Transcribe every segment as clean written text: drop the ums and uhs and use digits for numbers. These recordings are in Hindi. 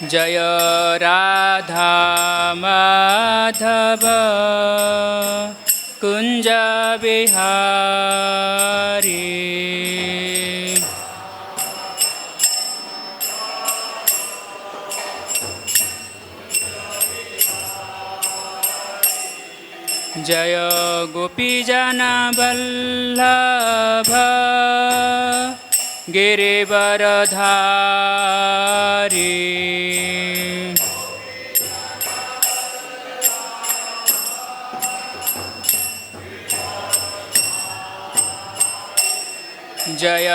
जय राधा माधव कुंज बिहारी। जय गोपीजन वल्लभ गिरिवरधारी। जय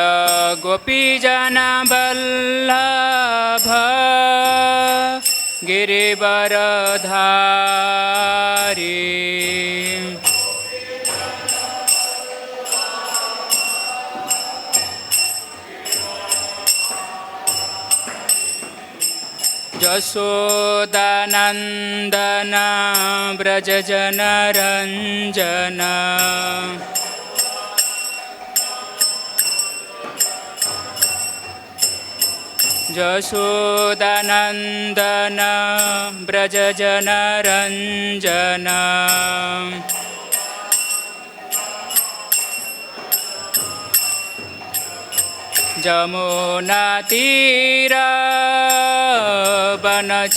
गोपीजन वल्लभ गिरिवरधारी। यशोदानंदन व्रजजनरंजन। यशोदानंदन व्रजजनरंजन। जमुना तीर बनचारी।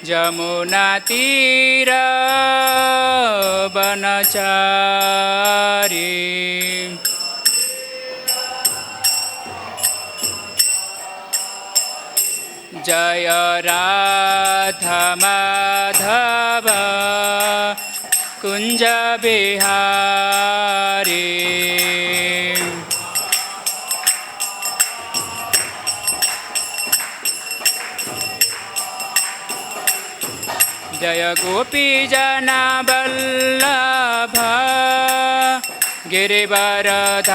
जमुना तीर बनचारी। जय राधा माधव कुंज बिहारी। जय गोपीजन वल्लभ गिरिवरधारी।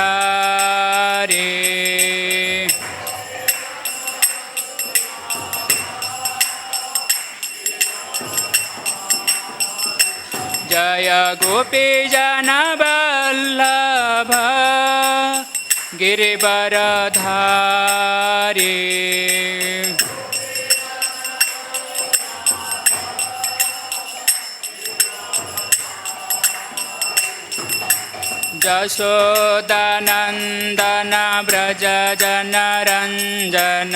जय गोपीजन वल्लभ गिरिवरधारी। यशोदानंदन व्रजजनरंजन।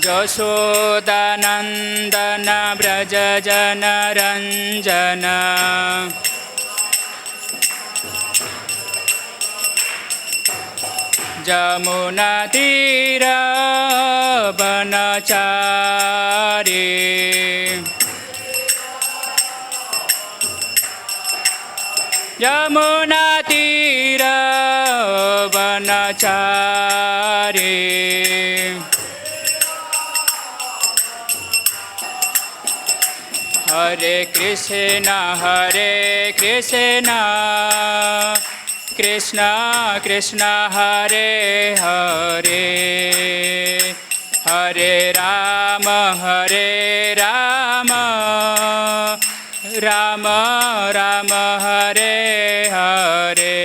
यशोदानंदन व्रजजनरंजन। जमुना तीर बनचारी। यमुना तीर बनचारी। हरे कृष्ण कृष्ण कृष्ण हरे हरे, हरे राम राम राम हरे हरे।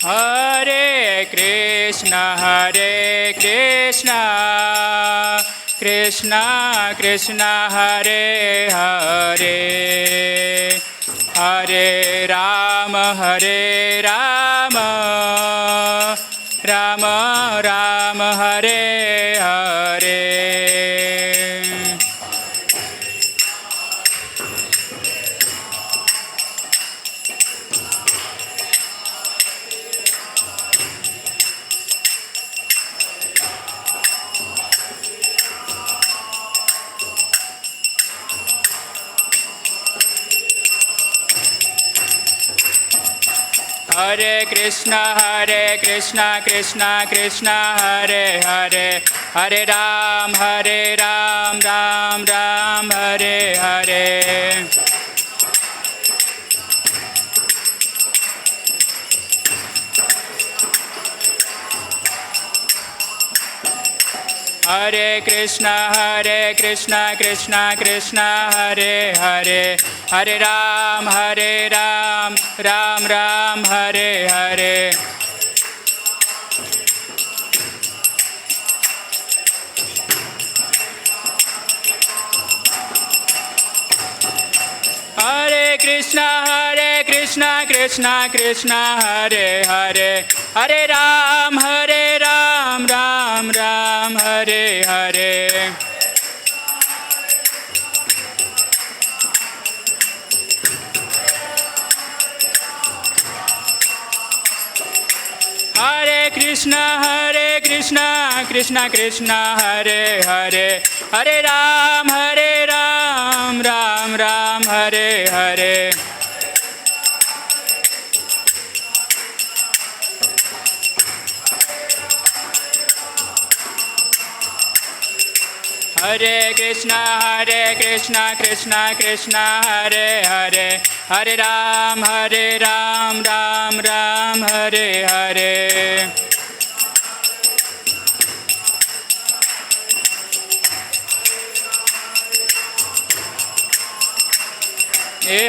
हरे कृष्ण कृष्ण कृष्ण हरे हरे, हरे Ram Ram Ram Hare Hare. Hare Krishna Krishna Krishna Hare Hare, Hare Ram Ram Ram Hare Hare. Hare Krishna Krishna Krishna Hare Hare, Hare Ram Ram Ram Hare Hare. Hare Krishna Krishna Krishna Hare Hare, Hare Ram Ram Ram Hare Hare. Hare Krishna Krishna Krishna Hare Hare, Hare Ram Ram Ram Hare Hare. Hare Krishna Krishna Krishna Hare Hare, Hare Ram Ram Ram Hare Hare.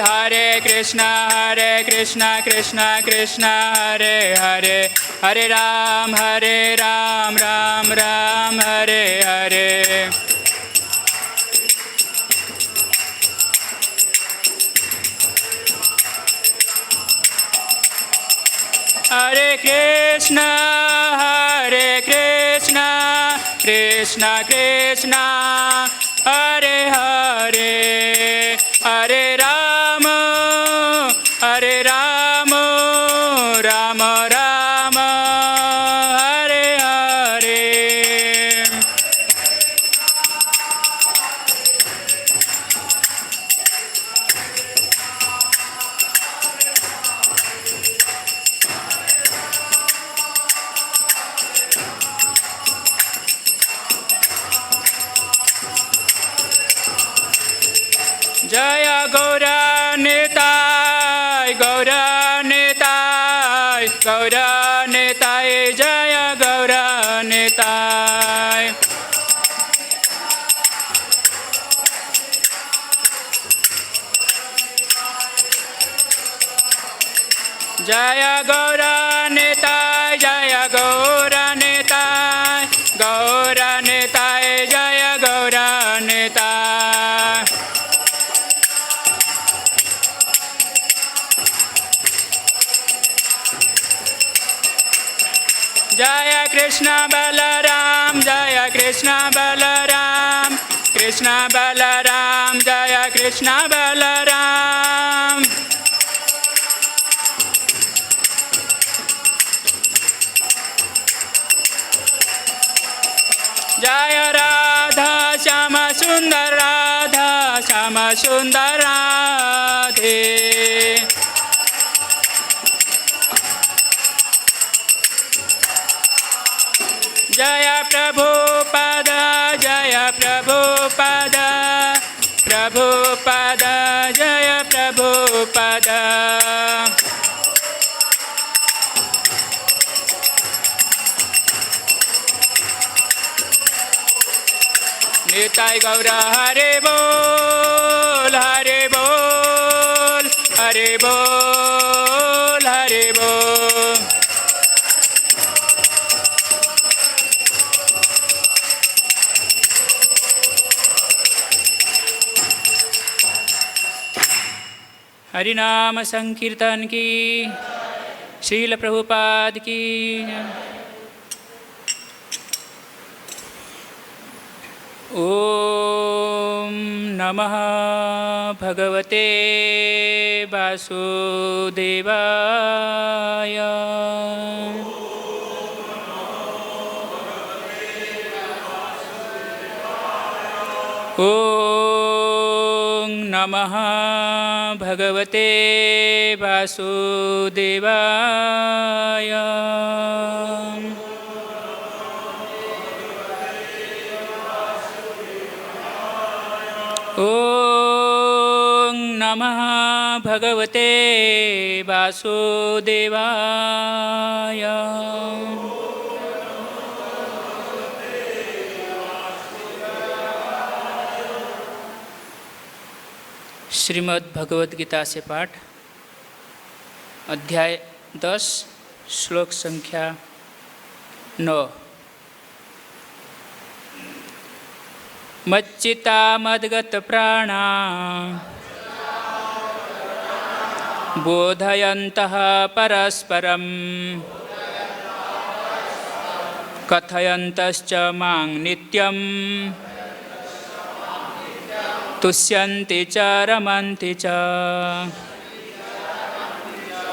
Hare Krishna Krishna Krishna Hare Hare, Hare Ram Ram Ram Hare Hare. Hare Krishna Krishna Krishna Hare Hare, Hare Ram Ram Ram Hare Hare. Jaya Gaura Nitai, Gaura Nitai, Gaura Nitai, Jaya Gaura Nitai. Jaya Gaura Nitai, Jaya Gaura Nitai, Gaura Nitai, Jaya Gaura Nitai. Jaya Krishna Balaram, Jaya Krishna Balaram, Krishna Balaram, Jaya Krishna Balaram. Jaya Radha Shama Sundar Radha Shama Sundar Radhe. Jaya Prabhupada, Jaya Prabhupada, Prabhupada, Jaya Prabhupada. Nitai Gaura Hare Bol, Hare Bol, Hare Bol, Hare Bol. हरिनाम संकीर्तन की, श्रील प्रभुपाद की। ओम नमः भगवते वासुदेवाय। ओम नमः भगवते वासुदेवाय। ॐ नमः भगवते वासुदेवाय। श्रीमद् भगवद गीता से पाठ, अध्याय 10, श्लोक संख्या 9। मच्चिता मद्गत प्राणा बोधयन्तः परस्परं कथयन्तश्च मां नित्यं तुष्यन्ति च रमन्ति च।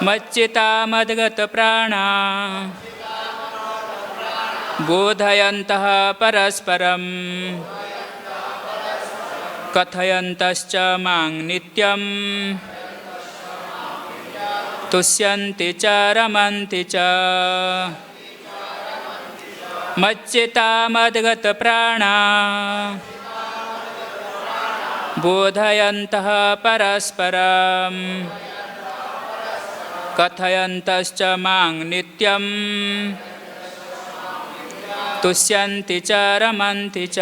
मच्चिता मद्गत प्राणा बोधयन्तः परस्परं कथयन्तश्च मां नित्यं तुष्यन्ति च रमन्ति च। मच्चिता मद्गत प्राणा बोधयन्तः परस्परं कथयन्तश्च मां नित्यं तुष्यन्ति च रमन्ति च।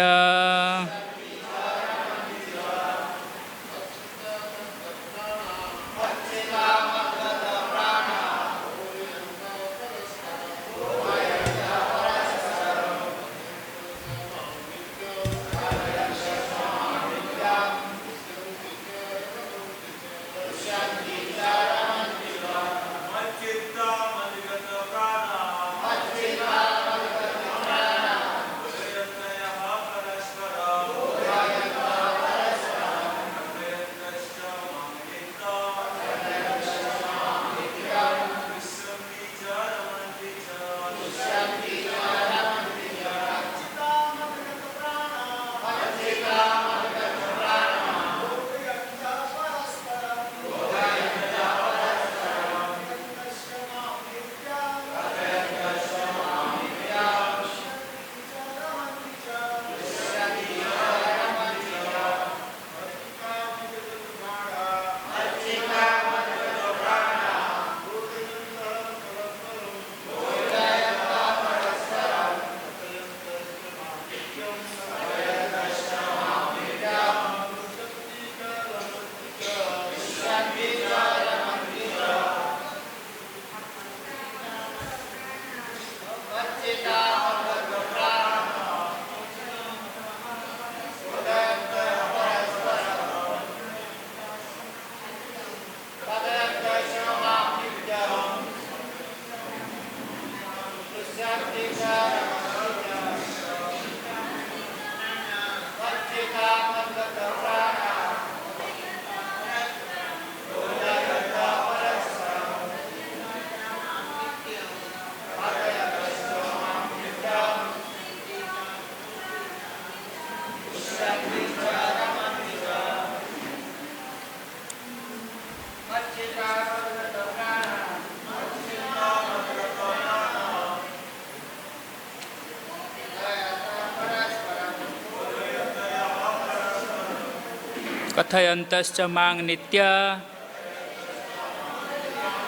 कथयन्तश्च मां नित्यं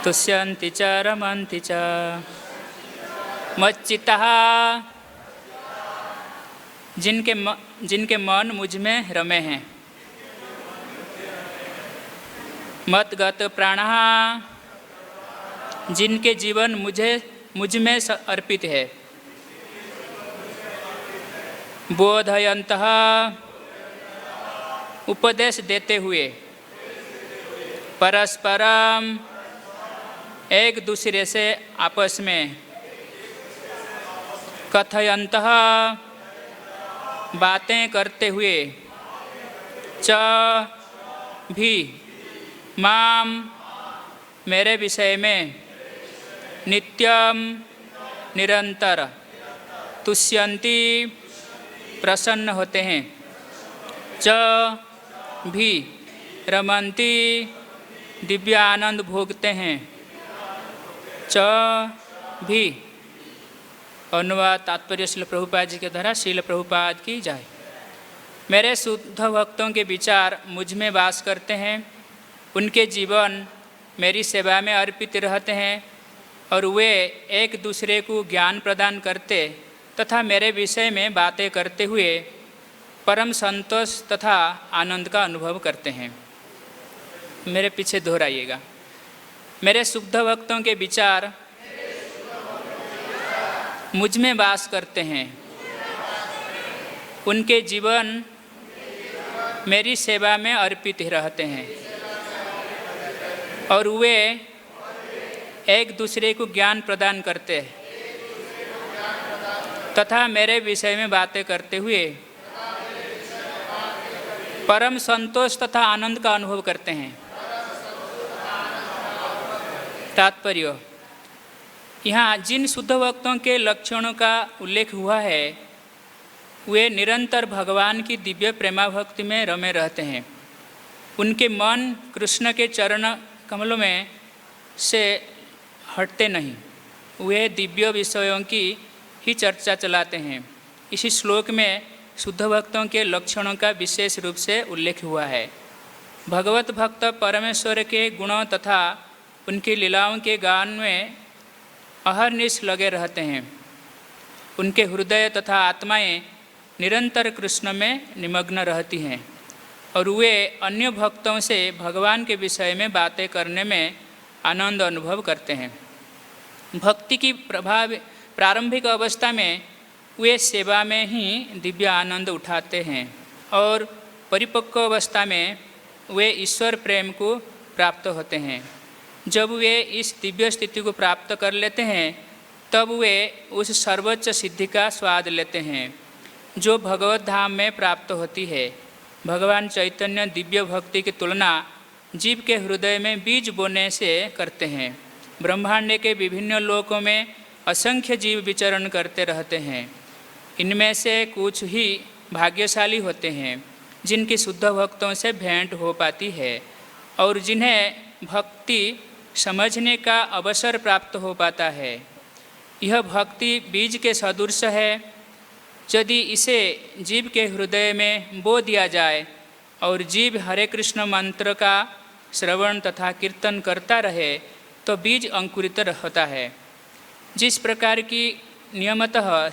तुष्यन्ति च रमन्ति च। मच्चित्तः जिनके मन मुझ में रमे हैं। मद्गत प्राणः जिनके जीवन मुझ में अर्पित है। बोधयन्तः उपदेश देते हुए, परस्परम एक दूसरे से आपस में, कथयन्तः बातें करते हुए, च भी माम मेरे विषय में, नित्यम निरंतर, तुष्यन्ति प्रसन्न होते हैं, च भी रमन्ति दिव्य आनंद भोगते हैं। च भी। अनुवाद तात्पर्य श्रील प्रभुपाद जी के द्वारा श्रील प्रभुपाद की जाए। मेरे शुद्ध भक्तों के विचार मुझ में वास करते हैं, उनके जीवन मेरी सेवा में अर्पित रहते हैं और वे एक दूसरे को ज्ञान प्रदान करते तथा मेरे विषय में बातें करते हुए परम संतोष तथा आनंद का अनुभव करते हैं। मेरे पीछे दोहराइएगा। मेरे शुद्ध भक्तों के विचार मुझ में वास करते हैं, उनके जीवन मेरी सेवा में अर्पित रहते हैं और वे एक दूसरे को ज्ञान प्रदान करते हैं तथा मेरे विषय में बातें करते हुए परम संतोष तथा आनंद का अनुभव करते हैं। तात्पर्य, यहाँ जिन शुद्ध भक्तों के लक्षणों का उल्लेख हुआ है वे निरंतर भगवान की दिव्य प्रेमा भक्ति में रमे रहते हैं। उनके मन कृष्ण के चरण कमलों में से हटते नहीं, वे दिव्य विषयों की ही चर्चा चलाते हैं। इसी श्लोक में शुद्ध भक्तों के लक्षणों का विशेष रूप से उल्लेख हुआ है। भगवत भक्त परमेश्वर के गुणों तथा उनकी लीलाओं के गान में अहरनिश लगे रहते हैं। उनके हृदय तथा आत्माएं निरंतर कृष्ण में निमग्न रहती हैं और वे अन्य भक्तों से भगवान के विषय में बातें करने में आनंद अनुभव करते हैं। भक्ति की प्रारंभिक अवस्था में वे सेवा में ही दिव्य आनंद उठाते हैं और परिपक्व अवस्था में वे ईश्वर प्रेम को प्राप्त होते हैं। जब वे इस दिव्य स्थिति को प्राप्त कर लेते हैं तब वे उस सर्वोच्च सिद्धि का स्वाद लेते हैं जो भगवत धाम में प्राप्त होती है। भगवान चैतन्य दिव्य भक्ति की तुलना जीव के हृदय में बीज बोने से करते हैं। ब्रह्मांड के विभिन्न लोकों में असंख्य जीव विचरण करते रहते हैं। इनमें से कुछ ही भाग्यशाली होते हैं जिनकी शुद्ध भक्तों से भेंट हो पाती है और जिन्हें भक्ति समझने का अवसर प्राप्त हो पाता है। यह भक्ति बीज के सदृश है। यदि इसे जीव के हृदय में बो दिया जाए और जीव हरे कृष्ण मंत्र का श्रवण तथा कीर्तन करता रहे तो बीज अंकुरित होता है। जिस प्रकार की नियमतः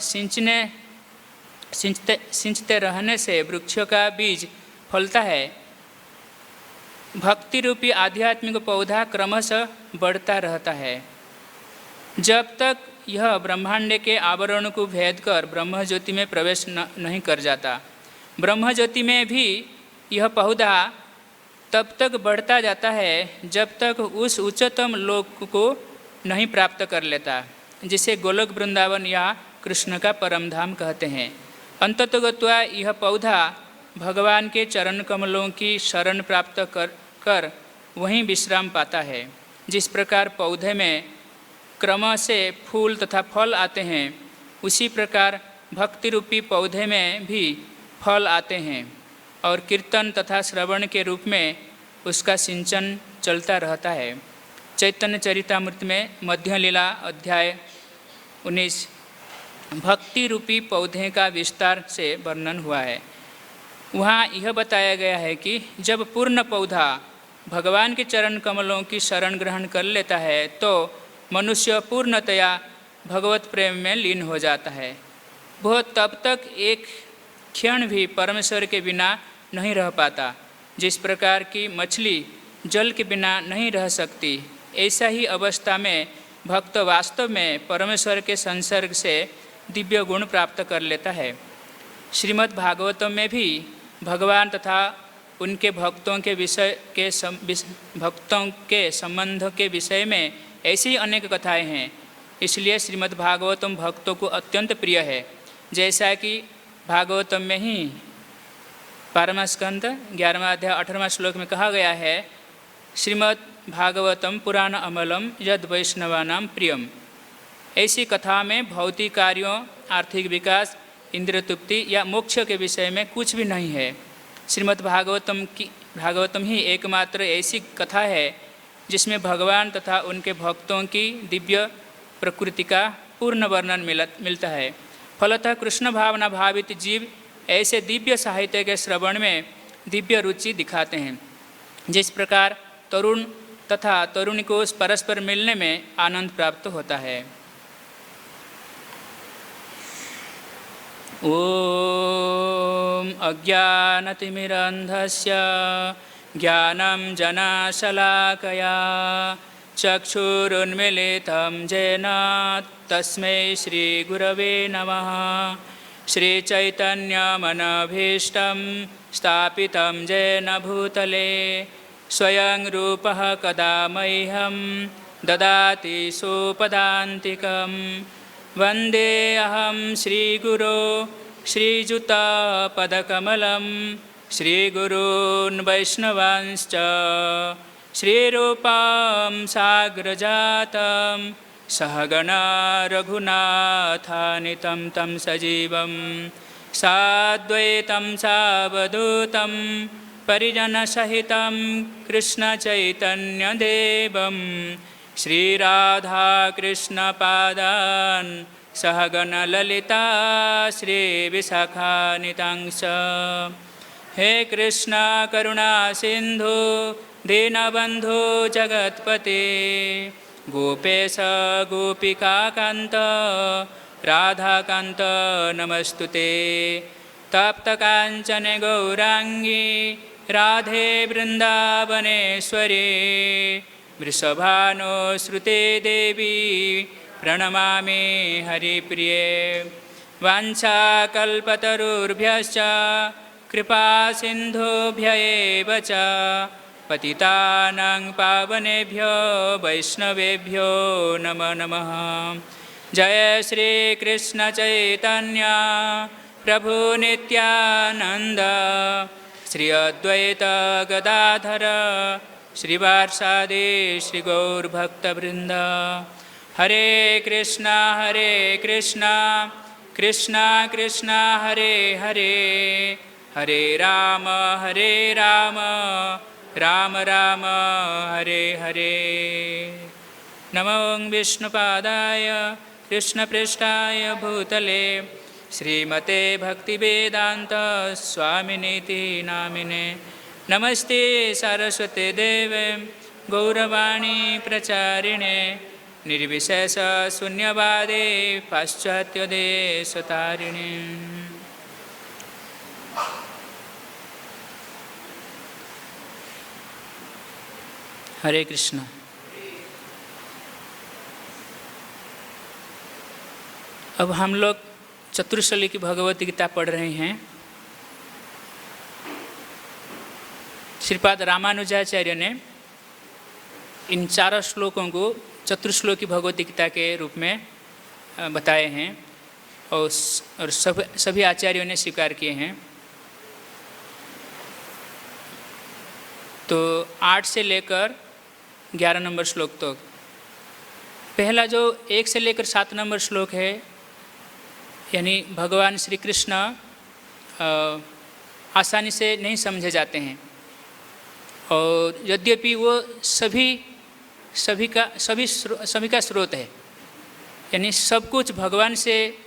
सिंचते रहने से वृक्षों का बीज फलता है, भक्ति रूपी आध्यात्मिक पौधा क्रमशः बढ़ता रहता है जब तक यह ब्रह्मांड के आवरण को भेद कर ब्रह्म ज्योति में प्रवेश नहीं कर जाता। ब्रह्म ज्योति में भी यह पौधा तब तक बढ़ता जाता है जब तक उस उच्चतम लोक को नहीं प्राप्त कर लेता जिसे गोलोक वृंदावन या कृष्ण का परमधाम कहते हैं। अंततोगत्वा यह पौधा भगवान के चरण कमलों की शरण प्राप्त कर वहीं विश्राम पाता है। जिस प्रकार पौधे में क्रम से फूल तथा फल आते हैं उसी प्रकार भक्ति रूपी पौधे में भी फल आते हैं और कीर्तन तथा श्रवण के रूप में उसका सिंचन चलता रहता है। चैतन्य चरितामृत में मध्य लीला अध्याय 19 भक्ति रूपी पौधे का विस्तार से वर्णन हुआ है। वहाँ यह बताया गया है कि जब पूर्ण पौधा भगवान के चरण कमलों की शरण ग्रहण कर लेता है तो मनुष्य पूर्णतया भगवत प्रेम में लीन हो जाता है। वह तब तक एक क्षण भी परमेश्वर के बिना नहीं रह पाता। जिस प्रकार की मछली जल के बिना नहीं रह सकती, ऐसा ही अवस्था में भक्त वास्तव में परमेश्वर के संसर्ग से दिव्य गुण प्राप्त कर लेता है। श्रीमद् भागवतम में भी भगवान तथा उनके भक्तों के संबंध के विषय में ऐसी अनेक कथाएं हैं। इसलिए श्रीमद् भागवतम भक्तों को अत्यंत प्रिय है। जैसा कि भागवतम में ही 12वां स्कंद 11वां अध्याय 18वां श्लोक में कहा गया है, श्रीमद् भागवतम पुराण अमलम यद वैष्णवानां प्रियम। ऐसी कथा में भौतिक कार्यों, आर्थिक विकास, इंद्रिय तृप्ति या मोक्ष के विषय में कुछ भी नहीं है। श्रीमद् भागवतम ही एकमात्र ऐसी कथा है जिसमें भगवान तथा उनके भक्तों की दिव्य प्रकृति का पूर्ण वर्णन मिलता है। फलतः कृष्ण भावना भावित जीव ऐसे दिव्य साहित्य के श्रवण में दिव्य रुचि दिखाते हैं। जिस प्रकार तरुण तथा तरुणी को परस्पर मिलने में आनंद प्राप्त होता है। ओम अज्ञानतिमिरन्धस्य ज्ञानं जनाशलाकया चक्षुरुन्मीलितं येन तस्मै श्रीगुरवे नमः। श्रीचैतन्यमनभीष्टं स्थापितं येन भूतले स्वयं रूपः कदा मह्यं ददाति सोपदान्तिकं। वन्देऽहं श्रीगुरो श्रीयुतपदकमलं श्रीगुरून् वैष्णवांश्च श्रीरूपं साग्रजातं सहगणा रघुनाथान्वितं तं सजीवं साद्वैतं सावधूतं परिजनसहितं कृष्णचैतन्यदेवं श्रीराधाकृष्णपादान् सहगणललिता श्रीविशाखान्वितांश्च। हे कृष्ण करुणा सिन्धु दीनबन्धु जगत्पते गोपेश गोपिकान्त राधाकान्त नमस्तुते। तप्तकाञ्चन गौराङ्गी राधे वृन्दावनेश्वरी वृषभानुसुते देवी प्रणमामि हरिप्रिये। वाञ्छाकल्पतरुभ्यश्च कृपासिन्धुभ्य एव च पतितानां पावनेभ्यो वैष्णवेभ्यो नमो नमः। जय श्री कृष्ण चैतन्य प्रभु नित्यानंद श्री अद्वैत गदाधर श्रीवासादि श्री गौरभक्तवृंद। हरे कृष्णा कृष्णा कृष्णा हरे हरे हरे राम राम राम हरे हरे। नमो विष्णुपादाय कृष्णपृष्ठाय भूतले श्रीमते भक्तिवेदांत स्वामिनीति नामिने। नमस्ते सरस्वते देवे गौरवाणी प्रचारिणे निर्विशेष शून्यवादे पाश्चात्यदेशतारिणे। हरे कृष्ण। अब हम लोग चतुश्लोकी की भगवत गीता पढ़ रहे हैं। श्रीपाद रामानुजाचार्य ने इन 4 श्लोकों को चतुश्लोकी भगवत गीता के रूप में बताए हैं और सभी आचार्यों ने स्वीकार किए हैं। तो 8 से लेकर 11 नंबर श्लोक तक। पहला जो 1 से लेकर 7 नंबर श्लोक है, यानी भगवान श्री कृष्ण आसानी से नहीं समझे जाते हैं और यद्यपि वो सभी का स्रोत है, यानी सब कुछ भगवान से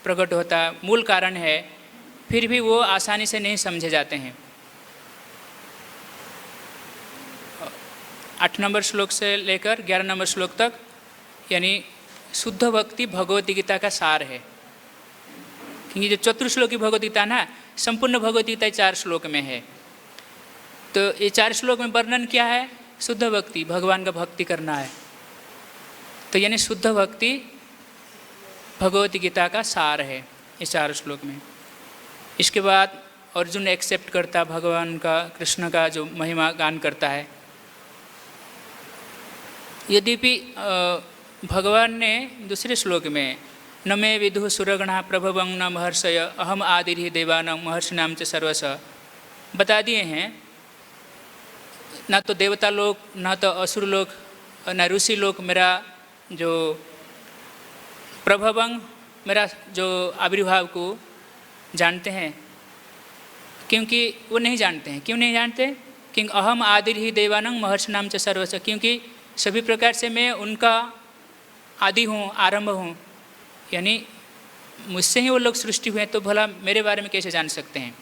प्रकट होता मूल कारण है, फिर भी वो आसानी से नहीं समझे जाते हैं। 8 नंबर श्लोक से लेकर 11 नंबर श्लोक तक यानी शुद्ध भक्ति भगवत गीता का सार है। क्योंकि जो चतुश्लोकी भगवत गीता ना, संपूर्ण भगवत गीता 4 श्लोक में है। तो ये 4 श्लोक में वर्णन क्या है? शुद्ध भक्ति, भगवान का भक्ति करना है। तो यानी शुद्ध भक्ति भगवत गीता का सार है इस 4 श्लोक में। इसके बाद अर्जुन एक्सेप्ट करता भगवान का, कृष्ण का जो महिमा गान करता है। यद्यपि भगवान ने दूसरे श्लोक में न मे विदु सुरगणा प्रभवं न महर्षय अहम आदिर्हि देवानां महर्षिणां च सर्वश बता दिए हैं। ना तो देवता लोग, ना तो असुर लोग, ना ऋषि लोग मेरा जो प्रभवं, मेरा जो आविर्भाव को जानते हैं, क्योंकि वो नहीं जानते हैं। क्यों नहीं जानते? कि अहम आदिर ही देवानंग महर्षिनाम च सर्वस्व, क्योंकि सभी प्रकार से मैं उनका आदि हूँ, आरंभ हूँ, यानी मुझसे ही वो लोग सृष्टि हुए हैं, तो भला मेरे बारे में कैसे जान सकते हैं।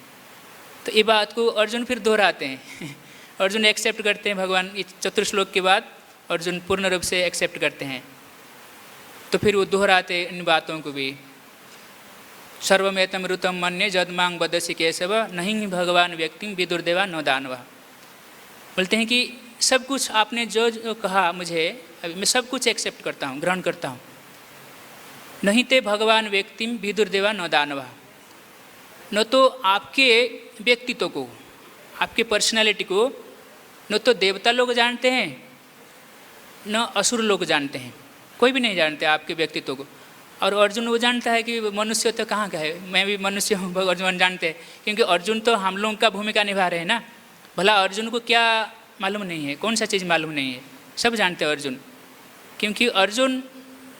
तो ये बात को अर्जुन फिर दोहराते हैं अर्जुन एक्सेप्ट करते हैं भगवान, इस चतुर्श्लोक के बाद अर्जुन पूर्ण रूप से एक्सेप्ट करते हैं। तो फिर वो दोहराते इन बातों को भी, सर्वमेतम ऋतम मन्ये जदमांग बदसी केशव नहीं भगवान व्यक्ति विदुर्देवा न दानवा। बोलते हैं कि सब कुछ आपने जो जो कहा मुझे, अभी मैं सब कुछ एक्सेप्ट करता हूँ, ग्रहण करता हूँ। नहीं ते भगवान व्यक्ति विदुर्देवा न दानवा, न तो आपके व्यक्तित्व को, आपके पर्सनालिटी को न तो देवता लोग जानते हैं न असुर लोग जानते हैं, कोई भी नहीं जानते आपके व्यक्तित्व को। और अर्जुन वो जानता है कि मनुष्य तो कहाँ का है, मैं भी मनुष्य हूँ, अर्जुन जानते हैं, क्योंकि अर्जुन तो हम लोगों का भूमिका निभा रहे हैं ना। भला अर्जुन को क्या मालूम नहीं है, कौन सा चीज़ मालूम नहीं है, सब जानते हैं अर्जुन, क्योंकि अर्जुन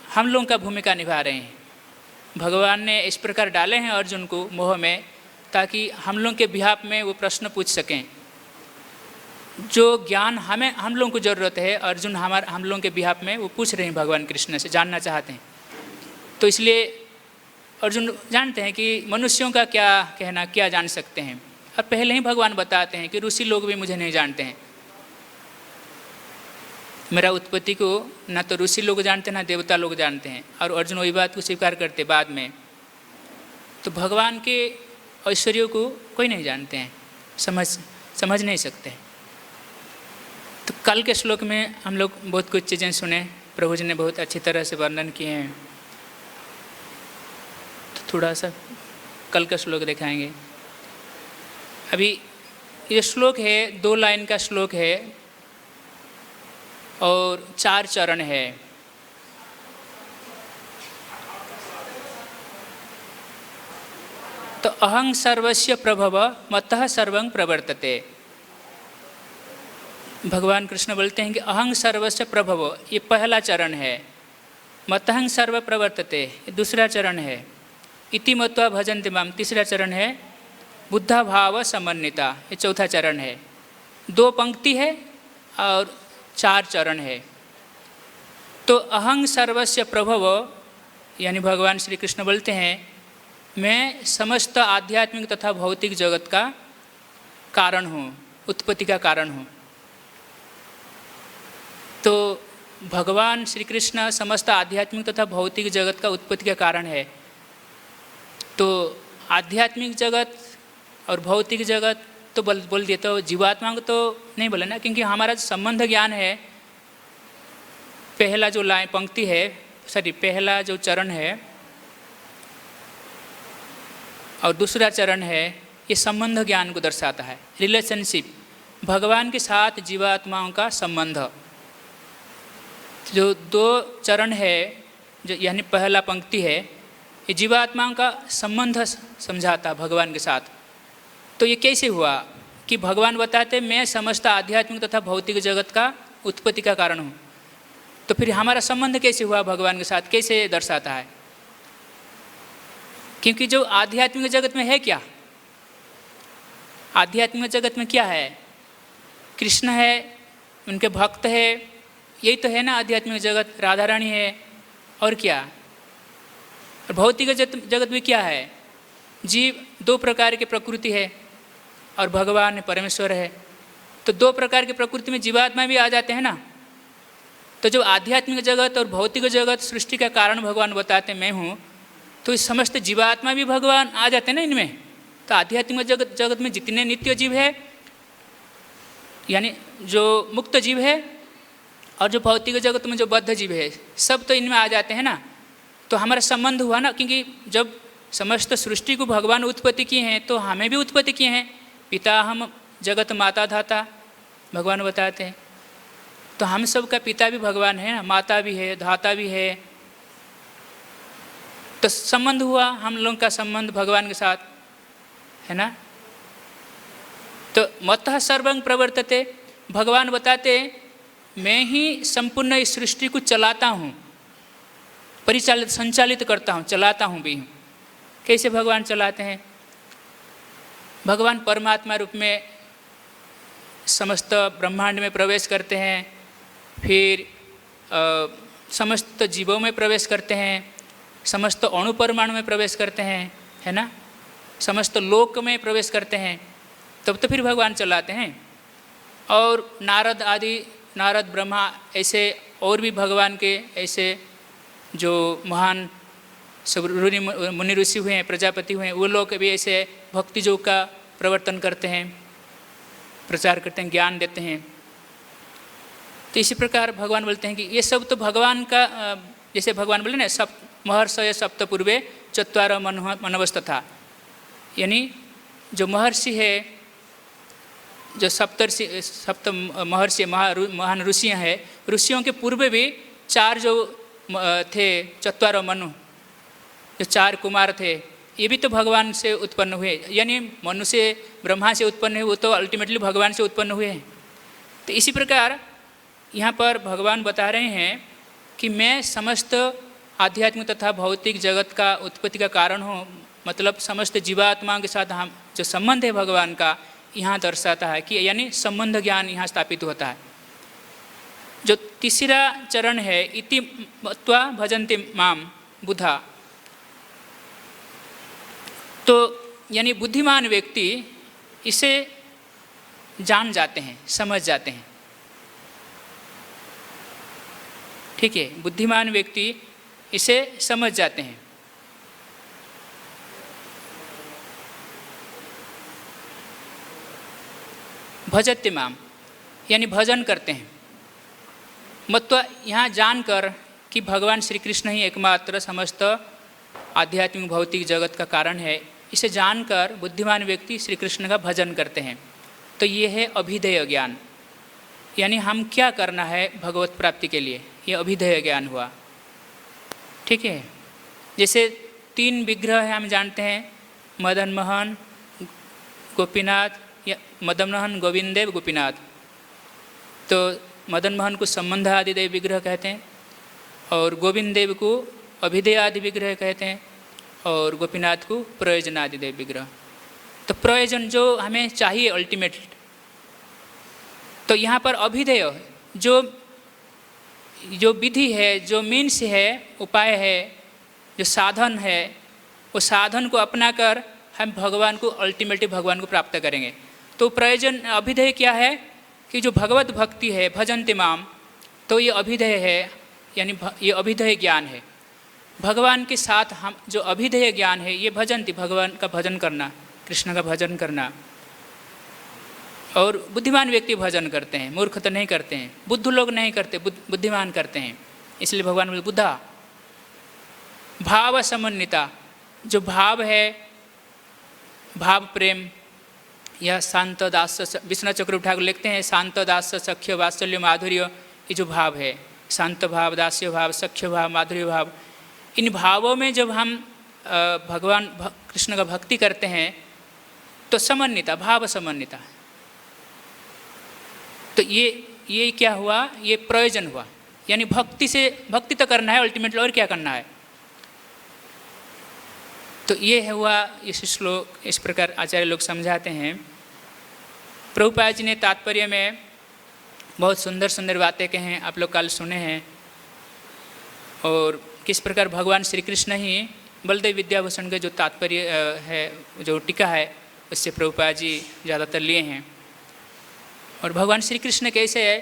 हम लोगों का भूमिका निभा रहे हैं। भगवान ने इस प्रकार डाले हैं अर्जुन को मोह में, ताकि हम लोगों के बिहाफ में वो प्रश्न पूछ सकें। जो ज्ञान हम लोगों को ज़रूरत है, अर्जुन हम लोगों के बिहाफ में वो पूछ रहे हैं, भगवान कृष्ण से जानना चाहते हैं। तो इसलिए अर्जुन जानते हैं कि मनुष्यों का क्या कहना, क्या जान सकते हैं। और पहले ही भगवान बताते हैं कि ऋषि लोग भी मुझे नहीं जानते हैं, मेरा उत्पत्ति को ना तो ऋषि लोग जानते हैं ना देवता लोग जानते हैं। और अर्जुन वही बात को स्वीकार करते बाद में। तो भगवान के ऐश्वर्यों को कोई नहीं जानते हैं, समझ नहीं सकते। तो कल के श्लोक में हम लोग बहुत कुछ चीज़ें सुने, प्रभु जी ने बहुत अच्छी तरह से वर्णन किए हैं। तो थोड़ा सा कल का श्लोक दिखाएंगे। अभी ये श्लोक है 2 लाइन का श्लोक है और 4 चरण है। तो अहं सर्वस्य प्रभव मत्तः सर्वं प्रवर्तते। भगवान कृष्ण बोलते हैं कि अहं सर्वस्य प्रभव, ये पहला चरण है। मत्तः सर्व प्रवर्तते, ये दूसरा चरण है। इति मत्वा भजन्ति माम, तीसरा चरण है। बुद्धा भाव समन्विता, ये चौथा चरण है। 2 पंक्ति है और 4 चरण है। तो अहं सर्वस्य प्रभव, यानी भगवान श्री कृष्ण बोलते हैं मैं समस्त आध्यात्मिक तथा भौतिक जगत का कारण हूँ, उत्पत्ति का कारण हूँ। तो भगवान श्री कृष्ण समस्त आध्यात्मिक तथा भौतिक जगत का उत्पत्ति का कारण है। तो आध्यात्मिक जगत और भौतिक जगत तो बोल दिए, तो जीवात्मा को तो नहीं बोले ना, क्योंकि हमारा संबंध ज्ञान है। पहला जो लाइन पंक्ति है, पहला जो चरण है और दूसरा चरण है, ये संबंध ज्ञान को दर्शाता है, रिलेशनशिप, भगवान के साथ जीवात्माओं का संबंध। जो 2 चरण है, जो यानी पहला पंक्ति है, ये जीवात्माओं का संबंध समझाता भगवान के साथ। तो ये कैसे हुआ कि भगवान बताते मैं समस्त आध्यात्मिक तथा भौतिक जगत का उत्पत्ति का कारण हूँ। तो फिर हमारा संबंध कैसे हुआ भगवान के साथ, कैसे दर्शाता है? क्योंकि जो आध्यात्मिक जगत में है क्या, आध्यात्मिक जगत में क्या है? कृष्ण है, उनके भक्त है, यही तो है ना आध्यात्मिक जगत। राधा रानी है और क्या? और भौतिक जगत में क्या है? जीव 2 प्रकार की प्रकृति है और भगवान परमेश्वर है। तो 2 प्रकार की प्रकृति में जीवात्मा भी आ जाते हैं ना। तो जो आध्यात्मिक जगत और भौतिक जगत सृष्टि का कारण भगवान बताते मैं हूँ, तो इस समस्त जीवात्मा भी भगवान आ जाते हैं ना इनमें। तो आध्यात्मिक जगत में जितने नित्य जीव है, यानी जो मुक्त जीव है, और जो भौतिक जगत में जो बद्ध जीव है, सब तो इनमें आ जाते हैं ना। तो हमारा संबंध हुआ ना, क्योंकि जब समस्त सृष्टि को भगवान उत्पत्ति किए हैं तो हमें भी उत्पत्ति किए हैं। पिता हम जगत माता धाता, भगवान बताते हैं। तो हम सब का पिता भी भगवान है ना, माता भी है, धाता भी है। तो संबंध हुआ हम लोगों का संबंध भगवान के साथ, है ना। तो मत्तः सर्वं प्रवर्तते, भगवान बताते मैं ही संपूर्ण इस सृष्टि को चलाता हूँ, परिचालित संचालित करता हूँ, चलाता हूँ भी हूँ। कैसे भगवान चलाते हैं? भगवान परमात्मा रूप में समस्त ब्रह्मांड में प्रवेश करते हैं, फिर समस्त जीवों में प्रवेश करते हैं, समस्त अणु परमाणु में प्रवेश करते हैं, है ना, समस्त लोक में प्रवेश करते हैं, तब तो फिर भगवान चलाते हैं। और नारद ब्रह्मा ऐसे और भी भगवान के ऐसे जो महान सब मुनि ऋषि हुए हैं, प्रजापति हुए हैं, वो लोग भी ऐसे भक्ति योग का प्रवर्तन करते हैं, प्रचार करते हैं, ज्ञान देते हैं। तो इसी प्रकार भगवान बोलते हैं कि ये सब तो भगवान का, जैसे भगवान बोले ना, महर्षय सप्त पूर्वे चत्वार मनवस्तथा, यानी जो महर्षि है, जो सप्त महर्षि महान ऋषियाँ हैं, ऋषियों के पूर्व भी 4 जो थे, चत्वार मनु, जो 4 कुमार थे, ये भी तो भगवान से उत्पन्न हुए, यानी मनुष्य ब्रह्मा से उत्पन्न हुए, वो तो अल्टीमेटली भगवान से उत्पन्न हुए हैं। तो इसी प्रकार यहाँ पर भगवान बता रहे हैं कि मैं समस्त आध्यात्मिक तथा भौतिक जगत का उत्पत्ति का कारण हूँ, मतलब समस्त जीवात्माओं के साथ हम जो संबंध है भगवान का, यहाँ दर्शाता है कि यानी संबंध ज्ञान यहाँ स्थापित होता है। जो तीसरा चरण है, इति मत्वा भजन्ति माम बुधा, तो यानी बुद्धिमान व्यक्ति इसे जान जाते हैं, समझ जाते हैं। ठीक है, बुद्धिमान व्यक्ति इसे समझ जाते हैं। भजते माम, यानी भजन करते हैं। मत्वा, यहाँ जानकर कि भगवान श्री कृष्ण ही एकमात्र समस्त आध्यात्मिक भौतिक जगत का कारण है, इसे जानकर बुद्धिमान व्यक्ति श्री कृष्ण का भजन करते हैं। तो ये है अभिधेय ज्ञान, यानी हम क्या करना है भगवत प्राप्ति के लिए, ये अभिधेय ज्ञान हुआ। ठीक है, जैसे 3 विग्रह है, हम जानते हैं, मदन मोहन गोपीनाथ, या मदन मोहन गोविंदेव गोपीनाथ। तो मदन मोहन को संबंध आदि देव विग्रह कहते हैं, और गोविंद देव को अभिधेय आदि विग्रह कहते हैं, और गोपीनाथ को प्रयोजन आदि देव विग्रह। तो प्रयोजन जो हमें चाहिए अल्टीमेट, तो यहाँ पर अभिधेय जो विधि है, जो मीन्स है, उपाय है, जो साधन है, वो साधन को अपनाकर हम भगवान को अल्टीमेटली भगवान को प्राप्त करेंगे। तो प्रयोजन अभिधेय क्या है कि जो भगवत भक्ति है, भजन्ति माम, तो ये अभिधेय है, यानी ये अभिधेय ज्ञान है। भगवान के साथ हम जो अभिधेय ज्ञान है, ये भजन्ति, भगवान का भजन करना, कृष्ण का भजन करना। और बुद्धिमान व्यक्ति भजन करते हैं, मूर्ख तो नहीं करते हैं, बुद्ध लोग नहीं करते, बुद्धिमान करते हैं। इसलिए भगवान बोले बुद्धा। भाव समन्विता, जो भाव है, भाव प्रेम, यह शांत दास, विष्णु चक्र ठाकुर लिखते हैं, शांत दास सख्य वात्सल्य माधुर्य, ये जो भाव है, शांत भाव, दास्य भाव, सख्य भाव, माधुर्य भाव, इन भावों में जब हम भगवान कृष्ण का भक्ति करते हैं तो समन्विता, भाव समन्विता। तो ये क्या हुआ, ये प्रयोजन हुआ, यानी भक्ति तो करना है अल्टीमेटली, और क्या करना है। तो ये हुआ इस श्लोक, इस प्रकार आचार्य लोग समझाते हैं। प्रभुपाद जी ने तात्पर्य में बहुत सुंदर सुंदर बातें कहे हैं, आप लोग कल सुने हैं। और किस प्रकार भगवान श्री कृष्ण ही बलदेव विद्याभूषण का जो तात्पर्य है, जो टीका है, उससे प्रभुपाद जी ज़्यादातर लिए हैं। और भगवान श्री कृष्ण कैसे है,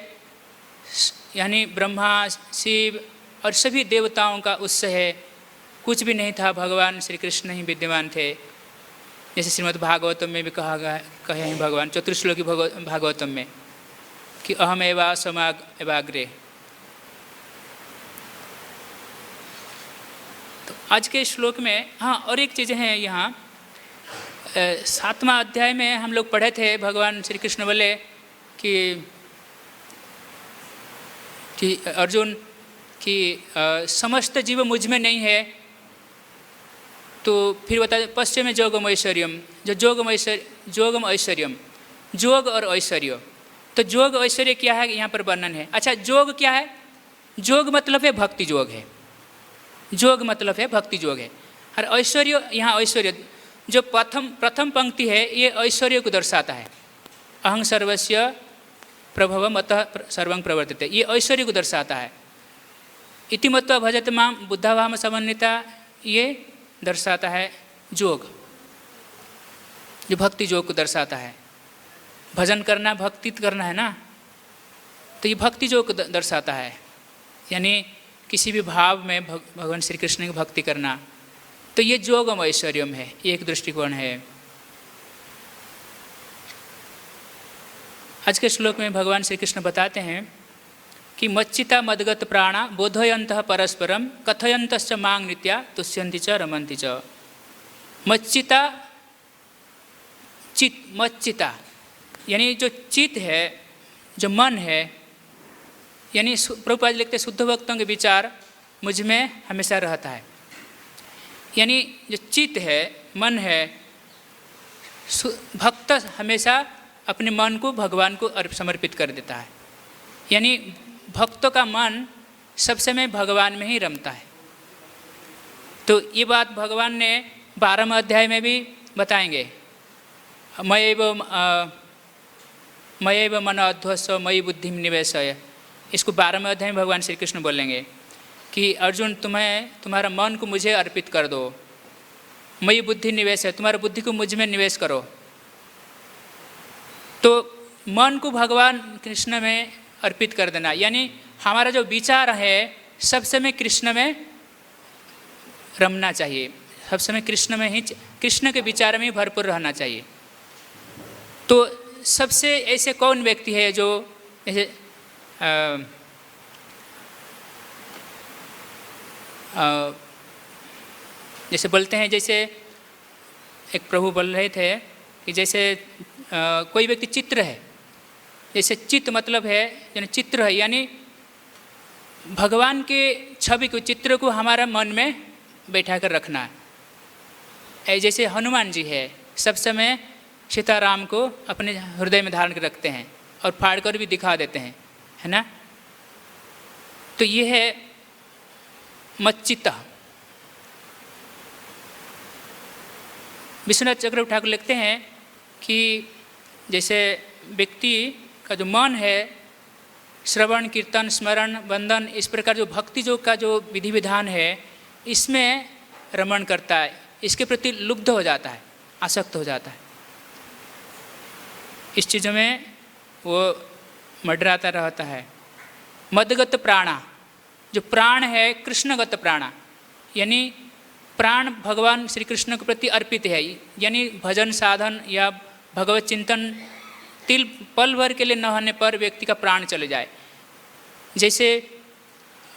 यानी ब्रह्मा, शिव और सभी देवताओं का उत्सव है, कुछ भी नहीं था, भगवान श्री कृष्ण ही विद्यमान थे। जैसे श्रीमद् भागवतम में भी कहे हैं भगवान, चतुर्श्लोकी भागवतम में कि अहम एवा समाग एवाग्रे। तो आज के श्लोक में हाँ और एक चीज़ है यहाँ, 7वां अध्याय में हम लोग पढ़े थे, भगवान श्री कृष्ण बोले कि अर्जुन कि समस्त जीव मुझ में नहीं है। तो फिर बता पश्चिम में जोगम ऐश्वर्यम, जो जोगम ऐश्वर्यम, जोग और ऐश्वर्य। तो जोग ऐश्वर्य क्या है, यहाँ पर वर्णन है। अच्छा, जोग क्या है, जोग मतलब है भक्ति योग है, जोग मतलब है भक्ति योग है। और ऐश्वर्य, यहाँ ऐश्वर्य जो प्रथम पंक्ति है, ये ऐश्वर्य को दर्शाता है। अहं सर्वस्य प्रभवम अतः सर्वं प्रवर्तते, ये ऐश्वर्य को दर्शाता है। इति मत्वा भजत माम बुद्धाभाम समन्विता, ये दर्शाता है योग, जो भक्ति योग को दर्शाता है। भजन करना भक्ति करना है ना, तो ये भक्ति योग को दर्शाता है, यानी किसी भी भाव में भगवान श्री कृष्ण की भक्ति करना, तो ये योगम ऐश्वर्यम है, एक दृष्टिकोण है। आज के श्लोक में भगवान श्री कृष्ण बताते हैं कि मच्चिता मदगत प्राणा बोधयन्तः परस्परम कथयन्तश्च मांग नित्या तुष्यन्ति च रमन्ति च। मच्चिता चित, मच्चिता यानी जो चित है, जो मन है, यानी प्रभुपाद लिखते शुद्ध भक्तों के विचार मुझ में हमेशा रहता है। यानी जो चित है, मन है, भक्त हमेशा अपने मन को भगवान को समर्पित कर देता है। यानी भक्तों का मन सब समय भगवान में ही रमता है। तो ये बात भगवान ने 12वें अध्याय में भी बताएंगे। मयैव मन अध्वस्व मयि बुद्धि निवेशय, इसको 12वें अध्याय में भगवान श्री कृष्ण बोलेंगे कि अर्जुन तुम्हारा मन को मुझे अर्पित कर दो, मयि बुद्धि निवेश है, तुम्हारा बुद्धि को मुझ में निवेश करो। तो मन को भगवान कृष्ण में अर्पित कर देना, यानी हमारा जो विचार है सब समय कृष्ण में रमना चाहिए, सब समय कृष्ण में ही, कृष्ण के विचार में ही भरपूर रहना चाहिए। तो सबसे ऐसे कौन व्यक्ति है जो ऐसे जैसे बोलते हैं, जैसे एक प्रभु बोल रहे थे कि जैसे कोई व्यक्ति चित्र है, जैसे चित्त मतलब है यानी चित्र है, यानी भगवान के छवि को, चित्र को हमारा मन में बैठा कर रखना है। जैसे हनुमान जी है, सब समय सीताराम को अपने हृदय में धारण कर रखते हैं और फाड़ कर भी दिखा देते हैं, है ना। तो ये है मच्चिता। विश्वनाथ चक्रवर्ती ठाकुर लिखते हैं कि जैसे व्यक्ति का जो मन है श्रवण कीर्तन स्मरण वंदन, इस प्रकार जो भक्ति योग का जो विधि विधान है इसमें रमण करता है, इसके प्रति लुब्ध हो जाता है, आसक्त हो जाता है, इस चीज़ों में वो मडराता रहता है। मदगत प्राणा, जो प्राण है कृष्णगत प्राणा, यानी प्राण भगवान श्री कृष्ण के प्रति अर्पित है, यानी भजन साधन या भगवत चिंतन पल भर के लिए न होने पर व्यक्ति का प्राण चले जाए। जैसे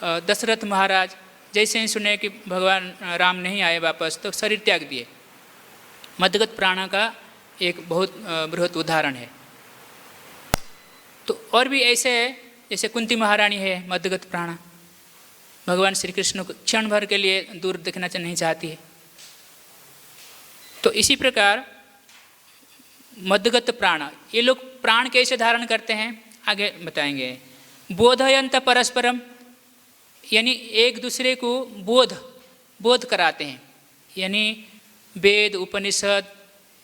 दशरथ महाराज जैसे ही सुने कि भगवान राम नहीं आए वापस, तो शरीर त्याग दिए। मदगत प्राणा का एक बहुत बृहत उदाहरण है। तो और भी ऐसे है, जैसे कुंती महारानी है मदगत प्राणा, भगवान श्री कृष्ण को क्षण भर के लिए दूर देखना नहीं चाहती है। तो इसी प्रकार मदगत प्राण, ये लोग प्राण कैसे धारण करते हैं आगे बताएंगे। बोधयंत परस्परम, यानी एक दूसरे को बोध कराते हैं, यानी वेद उपनिषद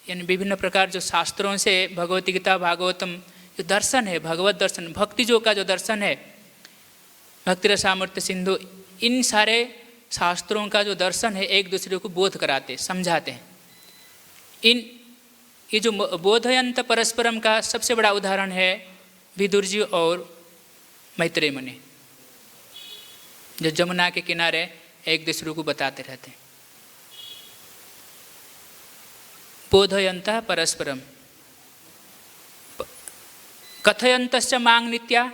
यानी विभिन्न प्रकार जो शास्त्रों से भगवत गीता भागवतम जो दर्शन है, भगवत दर्शन, भक्ति जो का जो दर्शन है, भक्ति रसामृत सिंधु, इन सारे शास्त्रों का जो दर्शन है एक दूसरे को बोध कराते समझाते हैं। ये जो बोधयंत परस्परम का सबसे बड़ा उदाहरण है विदुर जी और मैत्रेय मुनि, जो जमुना के किनारे एक दूसरे को बताते रहते हैं। बोधयंत परस्परम कथयंतश्च मांग नित्या,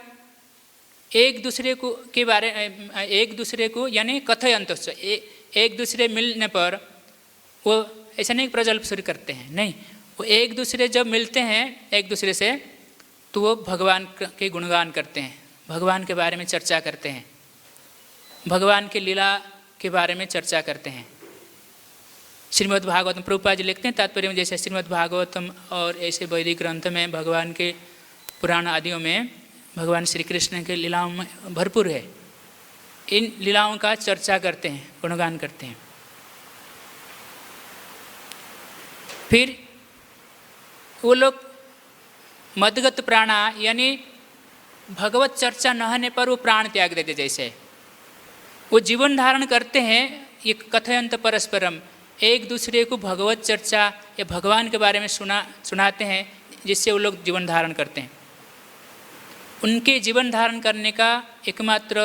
एक दूसरे को के बारे एक दूसरे को यानी कथयंतश्च, एक दूसरे मिलने पर वो ऐसा नहीं प्रजल्प शुरू करते हैं, नहीं, वो एक दूसरे जब मिलते हैं एक दूसरे से तो वो भगवान के गुणगान करते हैं, भगवान के बारे में चर्चा करते हैं, भगवान के लीला के बारे में चर्चा करते हैं। श्रीमद् भागवतम प्रभुपाद जी लिखते हैं तात्पर्य में, जैसे श्रीमद् भागवतम और ऐसे वैदिक ग्रंथ में भगवान के पुराण आदियों में भगवान श्री कृष्ण के लीलाओं में भरपूर है, इन लीलाओं का चर्चा करते हैं, गुणगान करते हैं। फिर वो लोग मदगत प्राणा यानी भगवत चर्चा न होने पर वो प्राण त्याग देते, जैसे वो जीवन धारण करते हैं, ये कथयंत परस्परम, एक दूसरे को भगवत चर्चा या भगवान के बारे में सुनाते हैं, जिससे वो लोग जीवन धारण करते हैं। उनके जीवन धारण करने का एकमात्र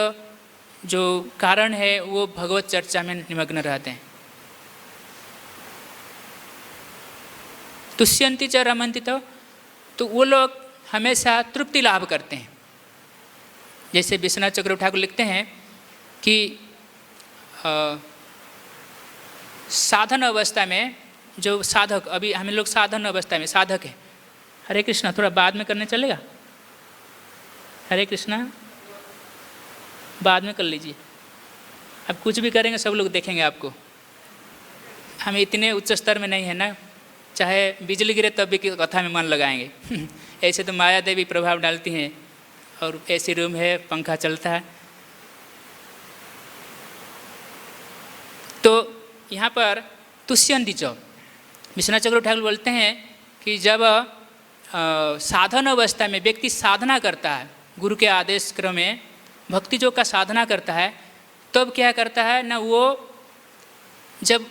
जो कारण है वो भगवत चर्चा में निमग्न रहते हैं। तुष्यंति च रमन्ति, तो वो लोग हमेशा तृप्ति लाभ करते हैं। जैसे विश्वनाथ चक्रवर्ती ठाकुर लिखते हैं कि साधन अवस्था में जो साधक, अभी हम लोग साधन अवस्था में साधक है। हरे कृष्णा, थोड़ा बाद में करने चलेगा? हरे कृष्णा बाद में कर लीजिए, अब कुछ भी करेंगे सब लोग देखेंगे आपको। हम इतने उच्च स्तर में नहीं है ना, चाहे बिजली गिरे तब भी कथा में मन लगाएंगे। ऐसे तो माया देवी प्रभाव डालती हैं, और ऐसी रूम है, पंखा चलता है। तो यहाँ पर तुष्यंति च, विश्वनाथ चक्रवर्ती ठाकुर बोलते हैं कि जब साधन अवस्था में व्यक्ति साधना करता है, गुरु के आदेश क्रम में भक्ति योग का साधना करता है, तब क्या करता है ना, वो जब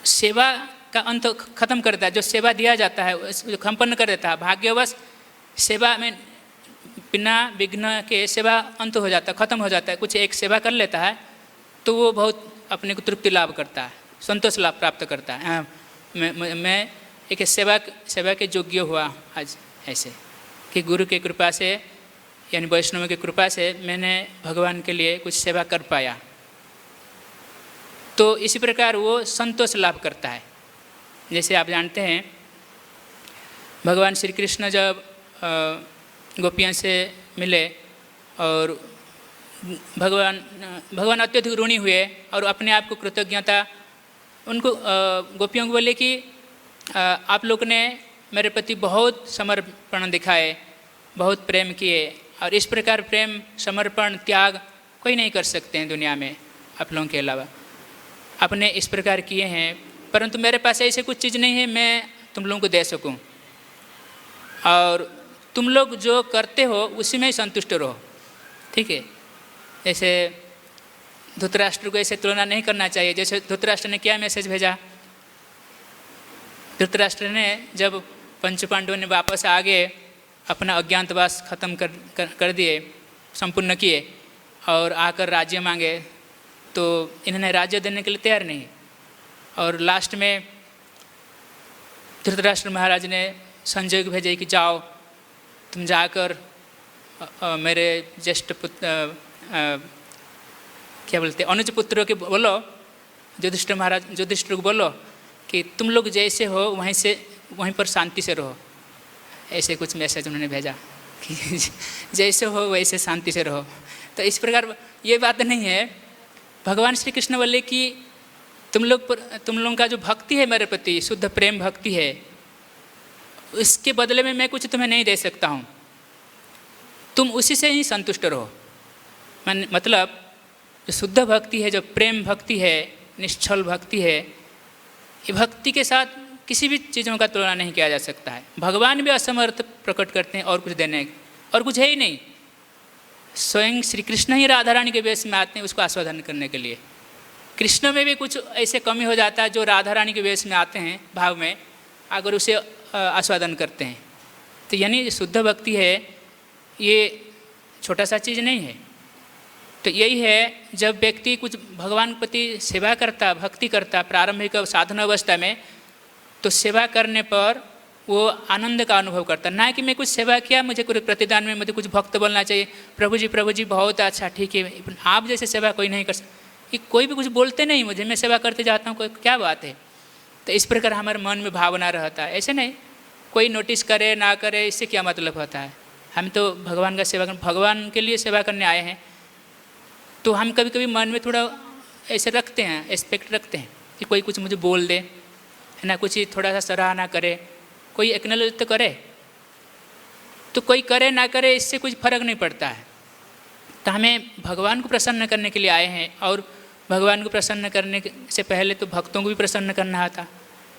सेवा का अंत खत्म करता है, जो सेवा दिया जाता है जो संपन्न कर देता है, भाग्यवश सेवा में बिना विघ्न के सेवा अंत हो जाता है, खत्म हो जाता है, कुछ एक सेवा कर लेता है, तो वो बहुत अपने को तृप्ति लाभ करता है, संतोष लाभ प्राप्त करता है। मैं एक सेवा के योग्य हुआ आज, ऐसे कि गुरु की कृपा से यानी वैष्णव की कृपा से मैंने भगवान के लिए कुछ सेवा कर पाया। तो इसी प्रकार वो संतोष लाभ करता है। जैसे आप जानते हैं भगवान श्री कृष्ण जब गोपियों से मिले और भगवान अत्यधिक ऋणी हुए और अपने आप को कृतज्ञता उनको गोपियों को बोले कि आप लोग ने मेरे प्रति बहुत समर्पण दिखाए, बहुत प्रेम किए, और इस प्रकार प्रेम समर्पण त्याग कोई नहीं कर सकते हैं दुनिया में आप लोगों के अलावा। आपने इस प्रकार किए हैं, परंतु मेरे पास ऐसे कुछ चीज़ नहीं है मैं तुम लोगों को दे सकूं, और तुम लोग जो करते हो उसी में ही संतुष्ट रहो, ठीक है। जैसे धृतराष्ट्र को ऐसे तुलना नहीं करना चाहिए। जैसे धृतराष्ट्र ने क्या मैसेज भेजा, धृतराष्ट्र ने जब पंच पांडवों ने वापस आ गए, अपना अज्ञातवास खत्म कर दिए, संपूर्ण किए, और आकर राज्य मांगे, तो इन्होंने राज्य देने के लिए तैयार नहीं। और लास्ट में धृतराष्ट्र महाराज ने संजय को भेजे कि जाओ तुम जाकर मेरे ज्येष्ठ पुत्र क्या बोलते अनुज पुत्रों के बोलो, युधिष्ठिर को बोलो कि तुम लोग जैसे हो वहीं पर शांति से रहो। ऐसे कुछ मैसेज उन्होंने भेजा कि जैसे हो वैसे शांति से रहो। तो इस प्रकार ये बात नहीं है। भगवान श्री कृष्ण बोले कि तुम लोगों का जो भक्ति है मेरे प्रति, शुद्ध प्रेम भक्ति है, इसके बदले में मैं कुछ तुम्हें नहीं दे सकता हूँ, तुम उसी से ही संतुष्ट रहो। मतलब जो शुद्ध भक्ति है, जो प्रेम भक्ति है, निश्चल भक्ति है, ये भक्ति के साथ किसी भी चीज़ों का तुलना नहीं किया जा सकता है। भगवान भी असमर्थ प्रकट करते हैं और कुछ देने, और कुछ है ही नहीं। स्वयं श्री कृष्ण ही राधा रानी के वेश में आते हैं उसको आस्वादन करने के लिए। कृष्ण में भी कुछ ऐसे कमी हो जाता है जो राधा रानी के वेश में आते हैं भाव में, अगर उसे आस्वादन करते हैं। तो यानी शुद्ध भक्ति है, ये छोटा सा चीज़ नहीं है। तो यही है जब व्यक्ति कुछ भगवान के प्रति सेवा करता, भक्ति करता प्रारंभिक साधना अवस्था में, तो सेवा करने पर वो आनंद का अनुभव करता। ना कि मैं कुछ सेवा किया, मुझे कुछ प्रतिदान में मुझे कुछ भक्त बोलना चाहिए, प्रभु जी बहुत अच्छा, ठीक है, आप जैसे सेवा कोई नहीं कर सकता। कि कोई भी कुछ बोलते नहीं मुझे, मैं सेवा करते जाता हूँ, कोई क्या बात है। तो इस प्रकार हमारे मन में भावना रहता है। ऐसे नहीं कोई नोटिस करे ना करे, इससे क्या मतलब होता है। हम तो भगवान का सेवा भगवान के लिए सेवा करने आए हैं। तो हम कभी कभी मन में थोड़ा ऐसे रखते हैं, एक्सपेक्ट रखते हैं कि कोई कुछ मुझे बोल दे, है ना, कुछ थोड़ा सा सराहना करे, कोई एक्नॉलेज तो करे। तो कोई करे ना करे इससे कुछ फर्क नहीं पड़ता है। तो हमें भगवान को प्रसन्न करने के लिए आए हैं, और भगवान को प्रसन्न करने से पहले तो भक्तों को भी प्रसन्न करना होता,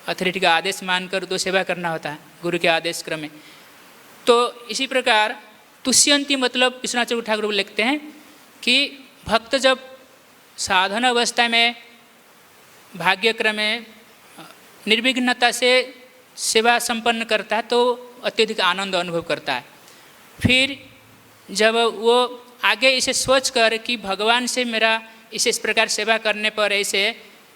अथॉरिटी का आदेश मानकर दो सेवा करना होता है गुरु के आदेश क्रम में। तो इसी प्रकार तुष्यंती मतलब विश्वनाथ चक्रवर्ती ठाकुर लिखते हैं कि भक्त जब साधन अवस्था में भाग्यक्रम में निर्विघ्नता से सेवा संपन्न करता है तो अत्यधिक आनंद अनुभव करता है। फिर जब वो आगे इसे सोच कर कि भगवान से मेरा इस प्रकार सेवा करने पर ऐसे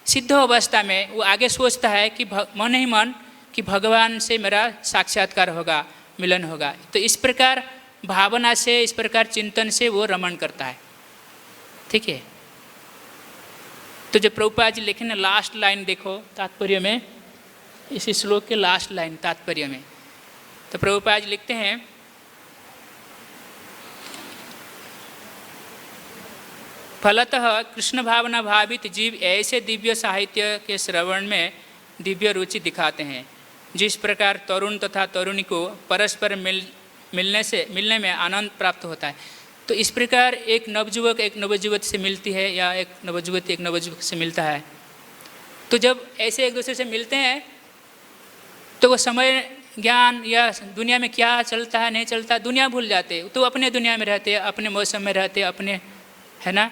सिद्ध अवस्था में वो आगे सोचता है कि मन ही मन कि भगवान से मेरा साक्षात्कार होगा, मिलन होगा। तो इस प्रकार भावना से, इस प्रकार चिंतन से वो रमण करता है। ठीक है। तो जो प्रभुपाद जी लिखे ना, लास्ट लाइन देखो तात्पर्य में, इस श्लोक के लास्ट लाइन तात्पर्य में, तो प्रभुपाद जी लिखते हैं फलतः कृष्ण भावना भावित जीव ऐसे दिव्य साहित्य के श्रवण में दिव्य रुचि दिखाते हैं जिस प्रकार तरुण तथा तरुणी को परस्पर मिलने में आनंद प्राप्त होता है। तो इस प्रकार एक नवयुवक एक नवयुवती से मिलती है या एक नवयुवती एक नवयुवक से मिलता है, तो जब ऐसे एक दूसरे से मिलते हैं तो वो समय ज्ञान या दुनिया में क्या चलता है नहीं चलता दुनिया भूल जाते, तो अपने दुनिया में रहते, अपने मौसम में रहते, अपने, है ना,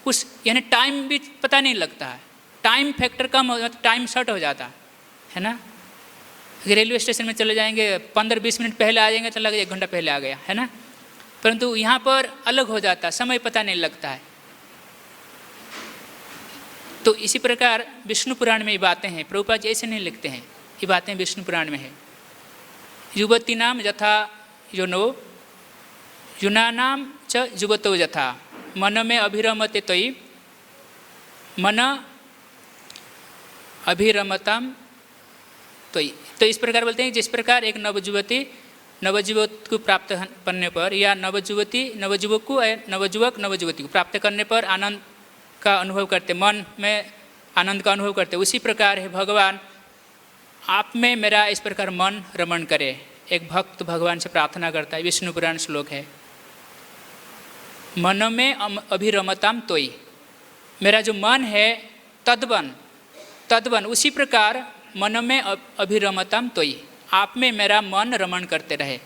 उस यानी टाइम भी पता नहीं लगता है, टाइम फैक्टर कम हो जाता, टाइम शॉर्ट हो जाता है ना। रेलवे स्टेशन में चले जाएंगे 15-20 मिनट पहले आ जाएंगे तो लगे 1 घंटा पहले आ गया, है ना। परंतु यहाँ पर अलग हो जाता, समय पता नहीं लगता है। तो इसी प्रकार विष्णु पुराण में ये बातें हैं, प्रभुपाद जी ऐसे नहीं लिखते हैं, ये बातें विष्णु पुराण में है। युवती नाम यथा योनो युनानाम च युवतो यथा मन में अभिरमते तयि मन अभिरमताम तयि। तो इस प्रकार बोलते हैं जिस प्रकार एक नवयुवक को प्राप्त करने पर या नवयुवक को नवयुवती को प्राप्त करने पर आनंद का अनुभव करते, मन में आनंद का अनुभव करते, उसी प्रकार है भगवान आप में मेरा इस प्रकार मन रमण करे। एक भक्त भगवान से प्रार्थना करता है, विष्णु पुराण श्लोक है, मन में अभिरमताम तोई, मेरा जो मन है तद्वन उसी प्रकार मन में अभिरमताम तोई, आप में मेरा मन रमण करते रहे।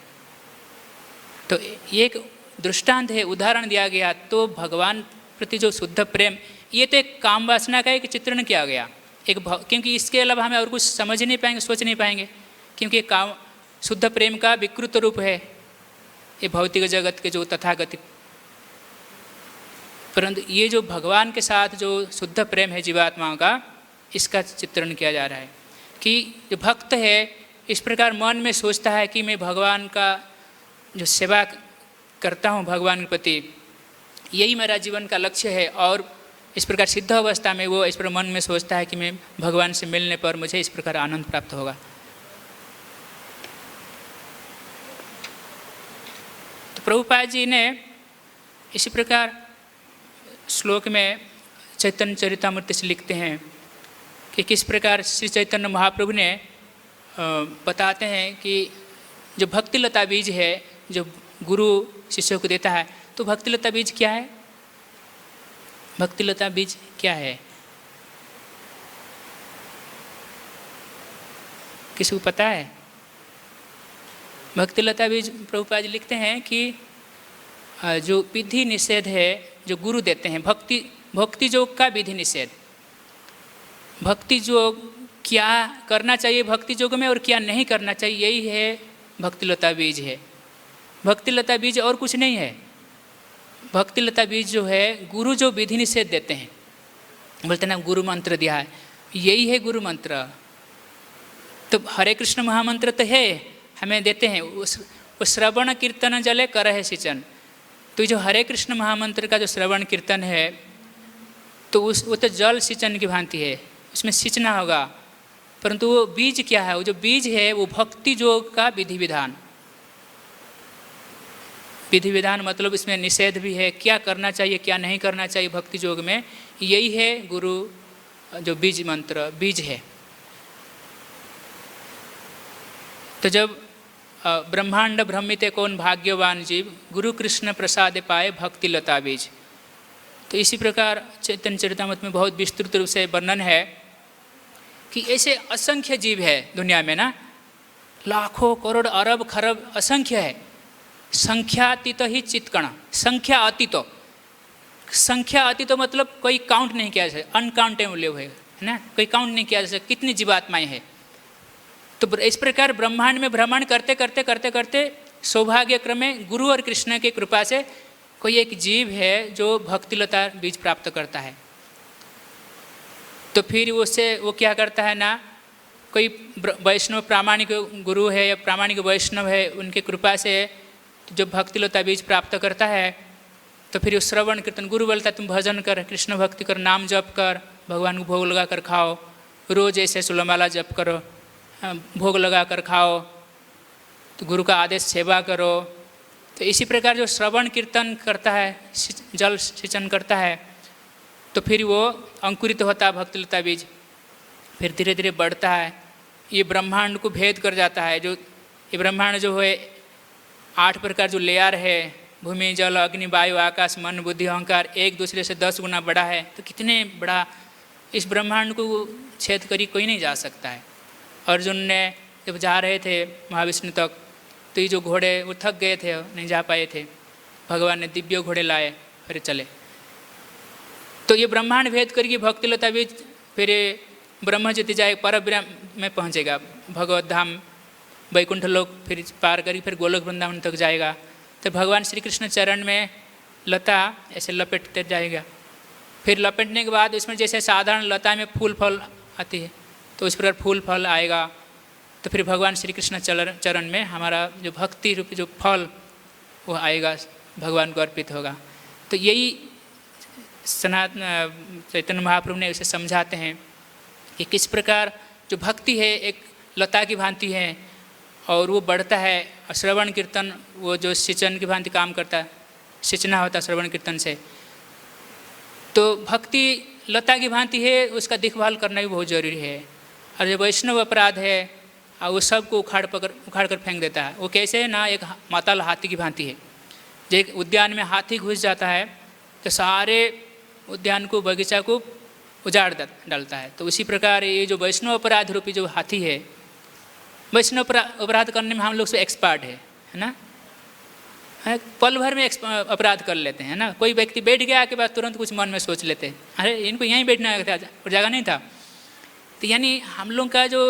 तो ये एक दृष्टांत है, उदाहरण दिया गया। तो भगवान प्रति जो शुद्ध प्रेम, ये तो एक काम वासना का एक चित्रण किया गया, क्योंकि इसके अलावा हमें और कुछ समझ नहीं पाएंगे, सोच नहीं पाएंगे, क्योंकि काम शुद्ध प्रेम का विकृत रूप है ये भौतिक जगत के जो तथागतिक। परंतु ये जो भगवान के साथ जो शुद्ध प्रेम है जीवात्माओं का, इसका चित्रण किया जा रहा है कि जो भक्त है इस प्रकार मन में सोचता है कि मैं भगवान का जो सेवा करता हूँ भगवान के प्रति, यही मेरा जीवन का लक्ष्य है। और इस प्रकार सिद्ध अवस्था में वो इस प्रकार मन में सोचता है कि मैं भगवान से मिलने पर मुझे इस प्रकार आनंद प्राप्त होगा। तो प्रभुपाद जी ने इसी प्रकार श्लोक में चैतन्य चरितामृत से लिखते हैं कि किस प्रकार श्री चैतन्य महाप्रभु ने बताते हैं कि जो भक्तिलता बीज है जो गुरु शिष्यों को देता है, तो भक्तिलता बीज क्या है? भक्तिलता बीज क्या है? किसी को पता है? भक्तिलता बीज प्रभुपाद जी लिखते हैं कि जो विधि निषेध है जो गुरु देते हैं, भक्ति योग का विधि निषेध, भक्ति योग क्या करना चाहिए भक्ति योग में और क्या नहीं करना चाहिए, यही है भक्तिलता बीज है। भक्तिलता बीज और कुछ नहीं है। भक्तिलता बीज जो है गुरु जो विधि निषेध देते हैं, बोलते ना गुरु मंत्र दिया है, यही है गुरु मंत्र। तो हरे कृष्ण महामंत्र तो है हमें देते हैं, उस श्रवण कीर्तन जले कर है सिंचन। तो जो हरे कृष्ण महामंत्र का जो श्रवण कीर्तन है तो वो तो जल सिंचन की भांति है, उसमें सींचना होगा। परंतु वो बीज क्या है? वो जो बीज है वो भक्ति योग का विधि विधान। विधि विधान मतलब इसमें निषेध भी है, क्या करना चाहिए क्या नहीं करना चाहिए भक्ति योग में, यही है गुरु जो बीज मंत्र बीज है। तो जब ब्रह्मांड भ्रमिते कौन भाग्यवान जीव गुरु कृष्ण प्रसाद पाए भक्तिलता बीज। तो इसी प्रकार चैतन्य चरितामृत में बहुत विस्तृत रूप से वर्णन है कि ऐसे असंख्य जीव है दुनिया में ना, लाखों करोड़ अरब खरब असंख्य है, संख्यातीत ही चित्कण, संख्या अतीत, संख्या अतीत मतलब कोई काउंट नहीं किया जा सकता, अनकाउंटेबल है ना, कोई काउंट नहीं किया जा सकता कितनी जीवात्माएं हैं। तो इस प्रकार ब्रह्मांड में भ्रमण करते करते करते करते सौभाग्य क्रमे गुरु और कृष्ण की कृपा से कोई एक जीव है जो भक्तिलता बीज प्राप्त करता है। तो फिर उससे वो क्या करता है ना, कोई वैष्णव प्रामाणिक गुरु है या प्रामाणिक वैष्णव है, उनकी कृपा से जो भक्तिलता बीज प्राप्त करता है, तो फिर उस श्रवण कीर्तन, गुरु बोलता है तुम भजन कर, कृष्ण भक्ति कर, नाम जप कर, भगवान को भोग लगा कर खाओ, रोज ऐसे सुलमाला जप करो, भोग लगा कर खाओ, तो गुरु का आदेश सेवा करो। तो इसी प्रकार जो श्रवण कीर्तन करता है, जल सिंचन करता है, तो फिर वो अंकुरित होता है भक्तिलता बीज, फिर धीरे धीरे बढ़ता है, ये ब्रह्मांड को भेद कर जाता है। जो ये ब्रह्मांड जो है 8 प्रकार जो लेयर है, भूमि जल अग्नि वायु आकाश मन बुद्धि अहंकार, एक दूसरे से 10 गुना बड़ा है। तो कितने बड़ा इस ब्रह्मांड को छेद करी कोई नहीं जा सकता है। अर्जुन ने जब जा रहे थे महाविष्णु तक, तो ये जो घोड़े वो थक गए थे, नहीं जा पाए थे, भगवान ने दिव्य घोड़े लाए, फिर चले। तो ये ब्रह्मांड भेद करके भक्तिलता भी फिर ब्रह्म ज्योति जाए, पर ब्रह्म में पहुँचेगा, भगवत धाम वैकुंठ लोक फिर पार करी, फिर गोलोक वृंदावन तक जाएगा। तो भगवान श्री कृष्ण चरण में लता ऐसे लपेटते जाएगा, फिर लपेटने के बाद इसमें जैसे साधारण लता में फूल फल आती है, तो उस प्रकार फूल फल आएगा। तो फिर भगवान श्री कृष्ण चरण में हमारा जो भक्ति रूपी जो फल वो आएगा, भगवान को अर्पित होगा। तो यही सनातन चैतन्य महाप्रभु ने उसे समझाते हैं कि किस प्रकार जो भक्ति है एक लता की भांति है और वो बढ़ता है। श्रवण कीर्तन वो जो सिंचन की भांति काम करता है, सिंचना होता है श्रवण कीर्तन से। तो भक्ति लता की भांति है, उसका देखभाल करना भी बहुत जरूरी है। और जो वैष्णव अपराध है और वो सबको उखाड़ कर फेंक देता है। वो कैसे है ना, एक माताल हाथी की भांति है। जो एक उद्यान में हाथी घुस जाता है तो सारे उद्यान को, बगीचा को उजाड़ डालता है। तो उसी प्रकार ये जो वैष्णव अपराध रूपी जो हाथी है, वैष्णव अपराध करने में हम लोग से एक्सपर्ट है ना, पल भर में अपराध कर लेते हैं ना। कोई व्यक्ति बैठ गया के बाद तुरंत कुछ मन में सोच लेते हैं, अरे इनको यहीं बैठना था और जगह नहीं था। तो यानी हम लोग का जो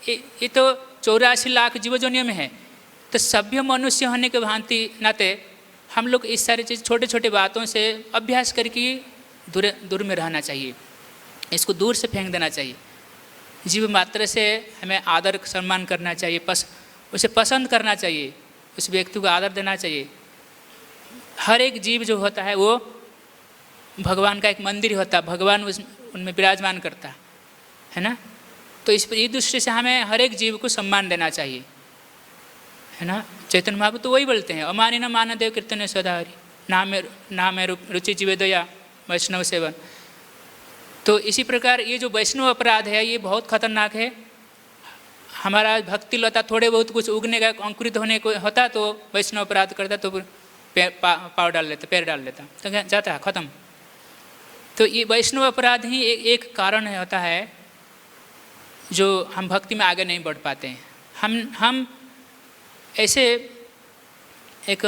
ये तो 84 लाख जीवजोनियों में है, तो सभ्य मनुष्य होने के भांति नाते हम लोग इस सारी चीज़ छोटे छोटे बातों से अभ्यास करके दूर में रहना चाहिए, इसको दूर से फेंक देना चाहिए। जीव मात्र से हमें आदर सम्मान करना चाहिए, उसे पसंद करना चाहिए, उस व्यक्ति को आदर देना चाहिए। हर एक जीव जो होता है वो भगवान का एक मंदिर होता है, भगवान उनमें विराजमान करता है ना। तो इस दृष्टि से हमें हर एक जीव को सम्मान देना चाहिए, है ना। चैतन्य महाप्रभु तो वही बोलते हैं, अमानी न मान देव कीर्तन सदाहरि, नाम है रुचि जीवे दया वैष्णव सेवन। तो इसी प्रकार ये जो वैष्णव अपराध है ये बहुत खतरनाक है। हमारा भक्ति लता थोड़े बहुत कुछ उगने का, अंकुरित होने को होता तो वैष्णव अपराध करता तो पाँव डाल लेता, पैर डाल लेता, तो जाता है खत्म। तो ये वैष्णव अपराध ही एक कारण होता है जो हम भक्ति में आगे नहीं बढ़ पाते हैं। हम ऐसे एक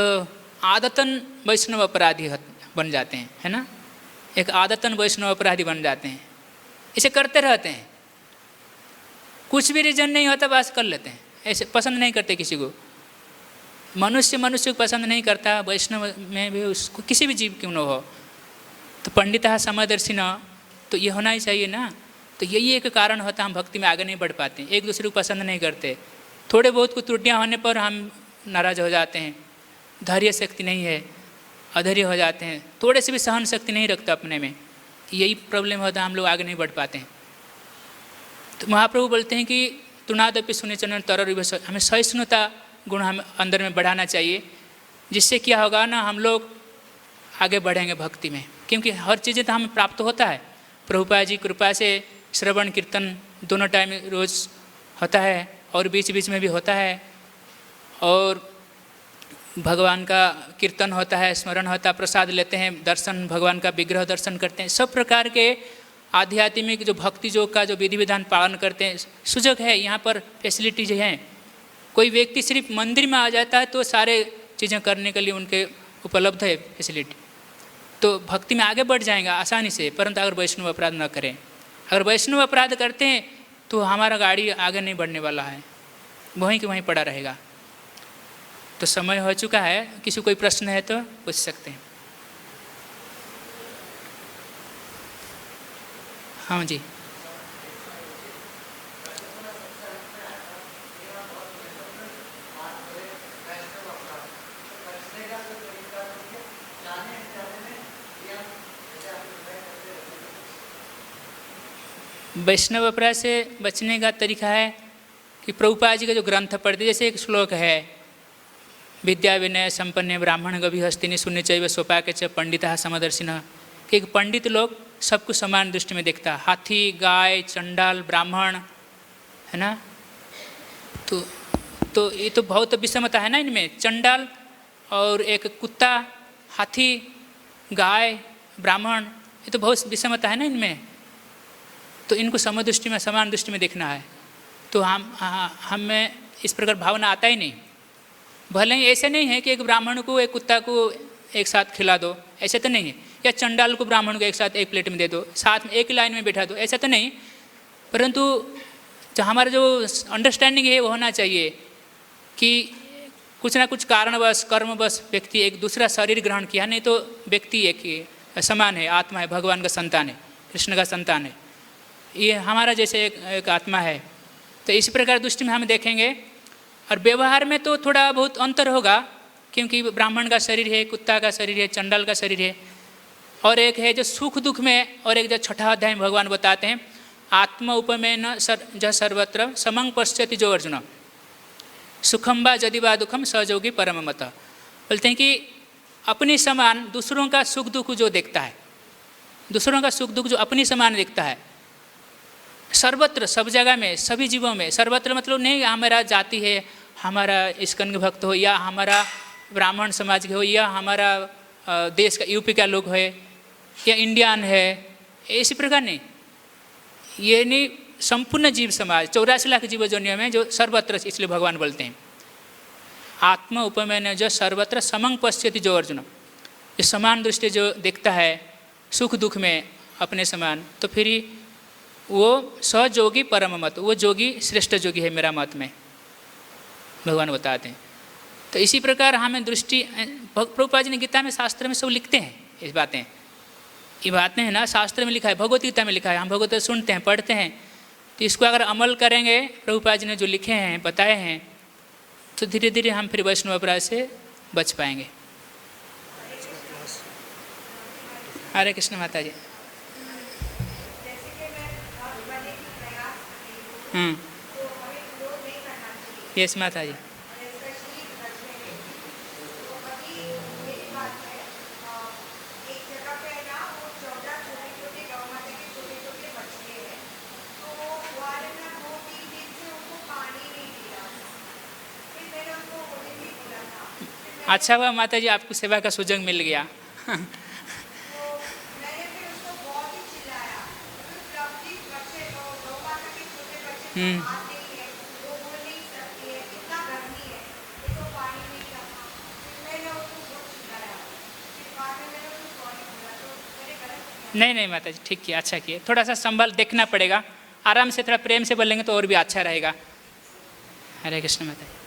आदतन वैष्णव अपराधी बन जाते हैं, है ना। एक आदतन वैष्णव अपराधी बन जाते हैं, इसे करते रहते हैं, कुछ भी रीजन नहीं होता बस कर लेते हैं, ऐसे पसंद नहीं करते किसी को। मनुष्य को पसंद नहीं करता, वैष्णव में भी उसको किसी भी जीव क्यों न हो। तो पंडितः समदर्शिन, तो ये होना ही चाहिए ना। तो यही एक कारण होता है हम भक्ति में आगे नहीं बढ़ पाते, एक दूसरे को पसंद नहीं करते। थोड़े बहुत कुछ त्रुटियाँ होने पर हम नाराज हो जाते हैं, धैर्य शक्ति नहीं है, अधैर्य हो जाते हैं, थोड़े से भी सहन शक्ति नहीं रखता अपने में। यही प्रॉब्लम होता है, हम लोग आगे नहीं बढ़ पाते हैं। तो महाप्रभु बोलते हैं कि तृणादपि सुनिचन तरर, हमें सहिष्णुता गुण हम अंदर में बढ़ाना चाहिए, जिससे क्या होगा ना, हम लोग आगे बढ़ेंगे भक्ति में। क्योंकि हर चीज़ें तो हमें प्राप्त होता है, प्रभुपाद जी कृपा से श्रवण कीर्तन दोनों टाइम रोज़ होता है और बीच बीच में भी होता है, और भगवान का कीर्तन होता है, स्मरण होता है, प्रसाद लेते हैं, दर्शन भगवान का विग्रह दर्शन करते हैं। सब प्रकार के आध्यात्मिक जो भक्ति योग का जो विधि विधान पालन करते हैं, सुजग है, यहाँ पर फैसिलिटीज हैं। कोई व्यक्ति सिर्फ मंदिर में आ जाता है तो सारे चीज़ें करने के लिए उनके उपलब्ध है फैसिलिटी, तो भक्ति में आगे बढ़ जाएगा आसानी से। परंतु अगर वैष्णव अपराध न करें, अगर वैष्णव अपराध करते हैं तो हमारा गाड़ी आगे नहीं बढ़ने वाला है, वहीं के वहीं पड़ा रहेगा। तो समय हो चुका है, किसी कोई प्रश्न है तो पूछ सकते हैं। हाँ जी। वैष्णव अपराध से बचने का तरीका है कि प्रभुपाद जी का जो ग्रंथ पढ़ते, जैसे एक श्लोक है, विद्या विनय संपन्न ब्राह्मण गभि हस्तिनी शून्य चैव स्वपाक च पंडिता समदर्शिनः, कि एक पंडित लोग सबको समान दृष्टि में देखता है, हाथी, गाय, चंडाल, ब्राह्मण, है ना। तो ये तो बहुत विषमता है ना इनमें। चंडाल और एक कुत्ता, हाथी, गाय, ब्राह्मण, ये तो बहुत विषमता है ना इनमें। तो इनको समदृष्टि में, समान दृष्टि में देखना है। तो हमें इस प्रकार भावना आता ही नहीं। भले ही ऐसे नहीं है कि एक ब्राह्मण को एक कुत्ता को एक साथ खिला दो, ऐसे तो नहीं है, या चंडाल को ब्राह्मण को एक साथ एक प्लेट में दे दो, साथ में एक लाइन में बैठा दो, ऐसा तो नहीं। परंतु जो हमारा जो अंडरस्टैंडिंग है वो होना चाहिए कि कुछ ना कुछ कारणवश, कर्मवश व्यक्ति एक दूसरा शरीर ग्रहण किया, नहीं तो व्यक्ति एक ही समान है, आत्मा है, भगवान का संतान है, कृष्ण का संतान है, ये हमारा जैसे एक आत्मा है। तो इस प्रकार दृष्टि में हम देखेंगे। और व्यवहार में तो थोड़ा बहुत अंतर होगा, क्योंकि ब्राह्मण का शरीर है, कुत्ता का शरीर है, चंडाल का शरीर है, और एक है जो सुख दुख में, और एक जो छठा अध्याय में भगवान बताते हैं, आत्मा उपमेन ज सर्वत्र समंग पश्यति जो अर्जुन सुखम व यदि वा दुखम सहयोगी परम मत। बोलते हैं कि अपनी समान दूसरों का सुख दुख जो देखता है, दूसरों का सुख दुख जो अपनी समान देखता है, सर्वत्र, सब जगह में, सभी जीवों में। सर्वत्र मतलब नहीं हमारा जाति है, हमारा इस्कन के भक्त हो, या हमारा ब्राह्मण समाज के हो, या हमारा देश का यूपी का लोग है, या इंडियन है, इसी प्रकार नहीं। ये नहीं, संपूर्ण जीव समाज 84 लाख जीव जोनियों में जो सर्वत्र, इसलिए भगवान बोलते हैं आत्मा उपमेय जो सर्वत्र समंग पश्यति जो अर्जुन, ये समान दृष्टि जो देखता है सुख दुख में अपने समान, तो फिर वो सहयोगी परम मत, वो जोगी श्रेष्ठ जोगी है मेरा मत में, भगवान बताते हैं। तो इसी प्रकार हमें दृष्टि, प्रभुपाद जी ने गीता में, शास्त्र में सब लिखते हैं इस बातें, ये बातें हैं ना, शास्त्र में लिखा है, भगवत गीता में लिखा है, हम भगवत सुनते हैं, पढ़ते हैं। तो इसको अगर अमल करेंगे, प्रभुपाद जी ने जो लिखे हैं, बताए हैं, तो धीरे धीरे हम फिर वैष्णव अपराध से बच पाएंगे। हरे कृष्ण माता जी। यस माता जी। अच्छा हुआ माता जी आपको सेवा का सुजग मिल गया। नहीं माता जी, ठीक किया, अच्छा किया। थोड़ा सा संभल देखना पड़ेगा, आराम से थोड़ा प्रेम से बोलेंगे तो और भी अच्छा रहेगा। हरे कृष्ण माता जी।